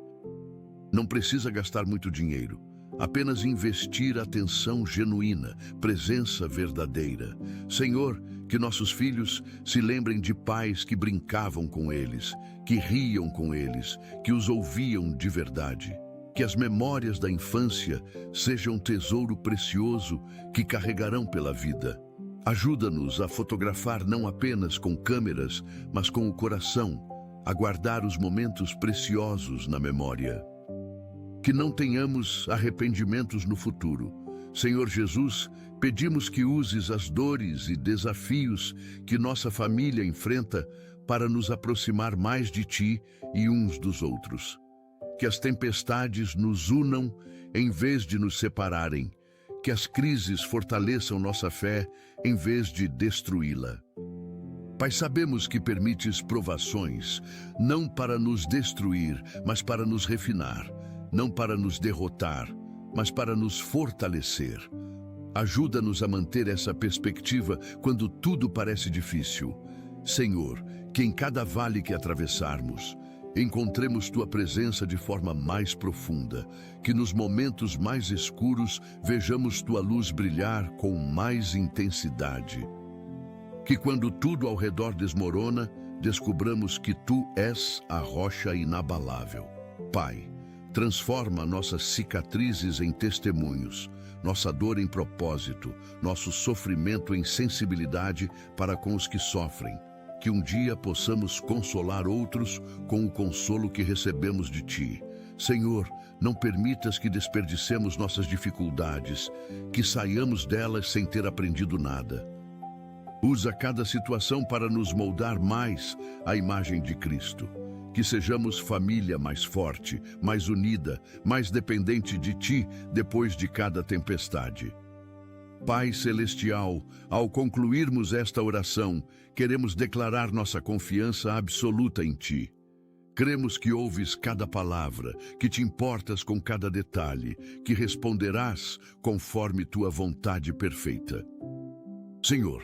Não precisa gastar muito dinheiro. Apenas investir atenção genuína, presença verdadeira. Senhor, que nossos filhos se lembrem de pais que brincavam com eles, que riam com eles, que os ouviam de verdade. Que as memórias da infância sejam um tesouro precioso que carregarão pela vida. Ajuda-nos a fotografar não apenas com câmeras, mas com o coração, a guardar os momentos preciosos na memória. Que não tenhamos arrependimentos no futuro. Senhor Jesus, pedimos que uses as dores e desafios que nossa família enfrenta para nos aproximar mais de Ti e uns dos outros. Que as tempestades nos unam em vez de nos separarem. Que as crises fortaleçam nossa fé em vez de destruí-la. Pai, sabemos que permites provações, não para nos destruir, mas para nos refinar. Não para nos derrotar, mas para nos fortalecer. Ajuda-nos a manter essa perspectiva quando tudo parece difícil. Senhor, que em cada vale que atravessarmos, encontremos Tua presença de forma mais profunda, que nos momentos mais escuros vejamos Tua luz brilhar com mais intensidade. Que quando tudo ao redor desmorona, descubramos que Tu és a rocha inabalável. Pai, transforma nossas cicatrizes em testemunhos, nossa dor em propósito, nosso sofrimento em sensibilidade para com os que sofrem. Que um dia possamos consolar outros com o consolo que recebemos de Ti. Senhor, não permitas que desperdicemos nossas dificuldades, que saiamos delas sem ter aprendido nada. Usa cada situação para nos moldar mais à imagem de Cristo. Que sejamos família mais forte, mais unida, mais dependente de Ti depois de cada tempestade. Pai Celestial, ao concluirmos esta oração, queremos declarar nossa confiança absoluta em Ti. Cremos que ouves cada palavra, que Te importas com cada detalhe, que responderás conforme Tua vontade perfeita. Senhor,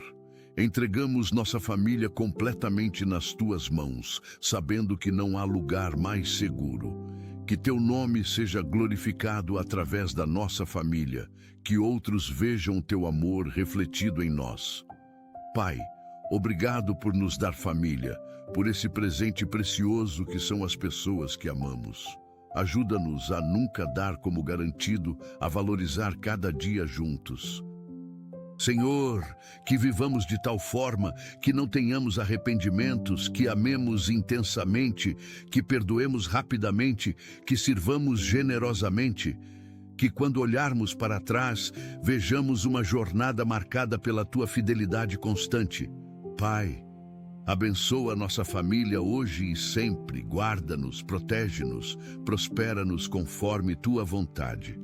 entregamos nossa família completamente nas Tuas mãos, sabendo que não há lugar mais seguro. Que Teu nome seja glorificado através da nossa família, que outros vejam Teu amor refletido em nós. Pai, obrigado por nos dar família, por esse presente precioso que são as pessoas que amamos. Ajuda-nos a nunca dar como garantido, a valorizar cada dia juntos. Senhor, que vivamos de tal forma que não tenhamos arrependimentos, que amemos intensamente, que perdoemos rapidamente, que sirvamos generosamente, que quando olharmos para trás, vejamos uma jornada marcada pela Tua fidelidade constante. Pai, abençoa nossa família hoje e sempre, guarda-nos, protege-nos, prospera-nos conforme Tua vontade.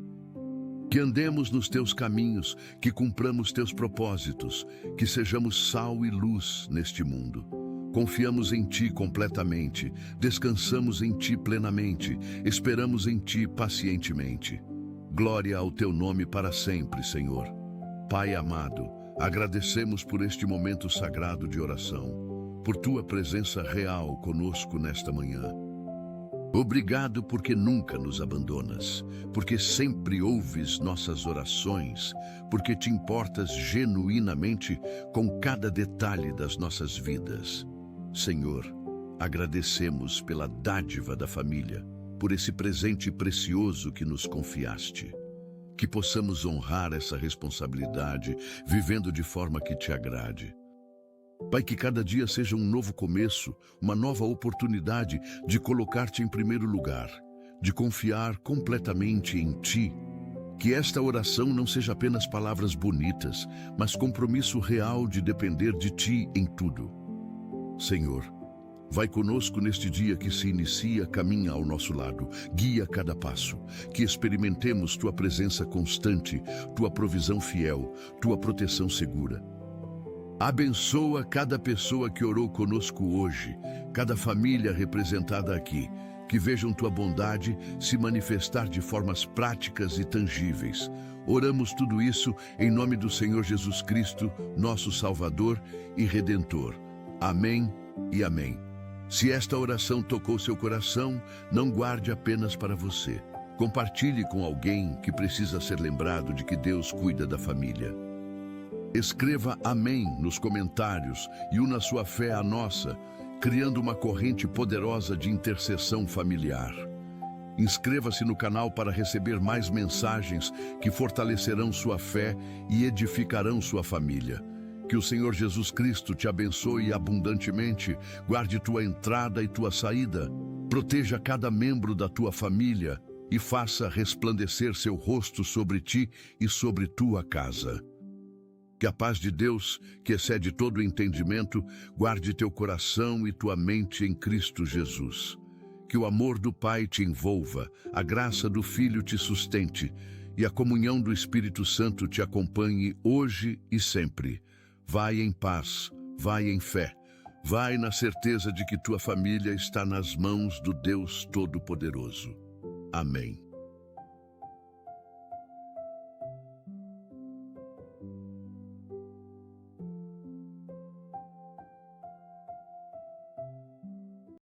Que andemos nos Teus caminhos, que cumpramos Teus propósitos, que sejamos sal e luz neste mundo. Confiamos em Ti completamente, descansamos em Ti plenamente, esperamos em Ti pacientemente. Glória ao Teu nome para sempre, Senhor. Pai amado, agradecemos por este momento sagrado de oração, por Tua presença real conosco nesta manhã. Obrigado porque nunca nos abandonas, porque sempre ouves nossas orações, porque Te importas genuinamente com cada detalhe das nossas vidas. Senhor, agradecemos pela dádiva da família, por esse presente precioso que nos confiaste. Que possamos honrar essa responsabilidade, vivendo de forma que Te agrade. Pai, que cada dia seja um novo começo, uma nova oportunidade de colocar-Te em primeiro lugar, de confiar completamente em Ti. Que esta oração não seja apenas palavras bonitas, mas compromisso real de depender de Ti em tudo. Senhor, Vai conosco neste dia que se inicia, caminha ao nosso lado, guia cada passo, que experimentemos Tua presença constante, Tua provisão fiel, Tua proteção segura. Abençoa cada pessoa que orou conosco hoje, cada família representada aqui, que vejam Tua bondade se manifestar de formas práticas e tangíveis. Oramos tudo isso em nome do Senhor Jesus Cristo, nosso Salvador e Redentor. Amém e amém. Se esta oração tocou seu coração, não guarde apenas para você. Compartilhe com alguém que precisa ser lembrado de que Deus cuida da família. Escreva amém nos comentários e una sua fé à nossa, criando uma corrente poderosa de intercessão familiar. Inscreva-se no canal para receber mais mensagens que fortalecerão sua fé e edificarão sua família. Que o Senhor Jesus Cristo te abençoe abundantemente, guarde tua entrada e tua saída, proteja cada membro da tua família e faça resplandecer seu rosto sobre ti e sobre tua casa. Que a paz de Deus, que excede todo o entendimento, guarde teu coração e tua mente em Cristo Jesus. Que o amor do Pai te envolva, a graça do Filho te sustente e a comunhão do Espírito Santo te acompanhe hoje e sempre. Vai em paz, vai em fé, vai na certeza de que tua família está nas mãos do Deus Todo-Poderoso. Amém.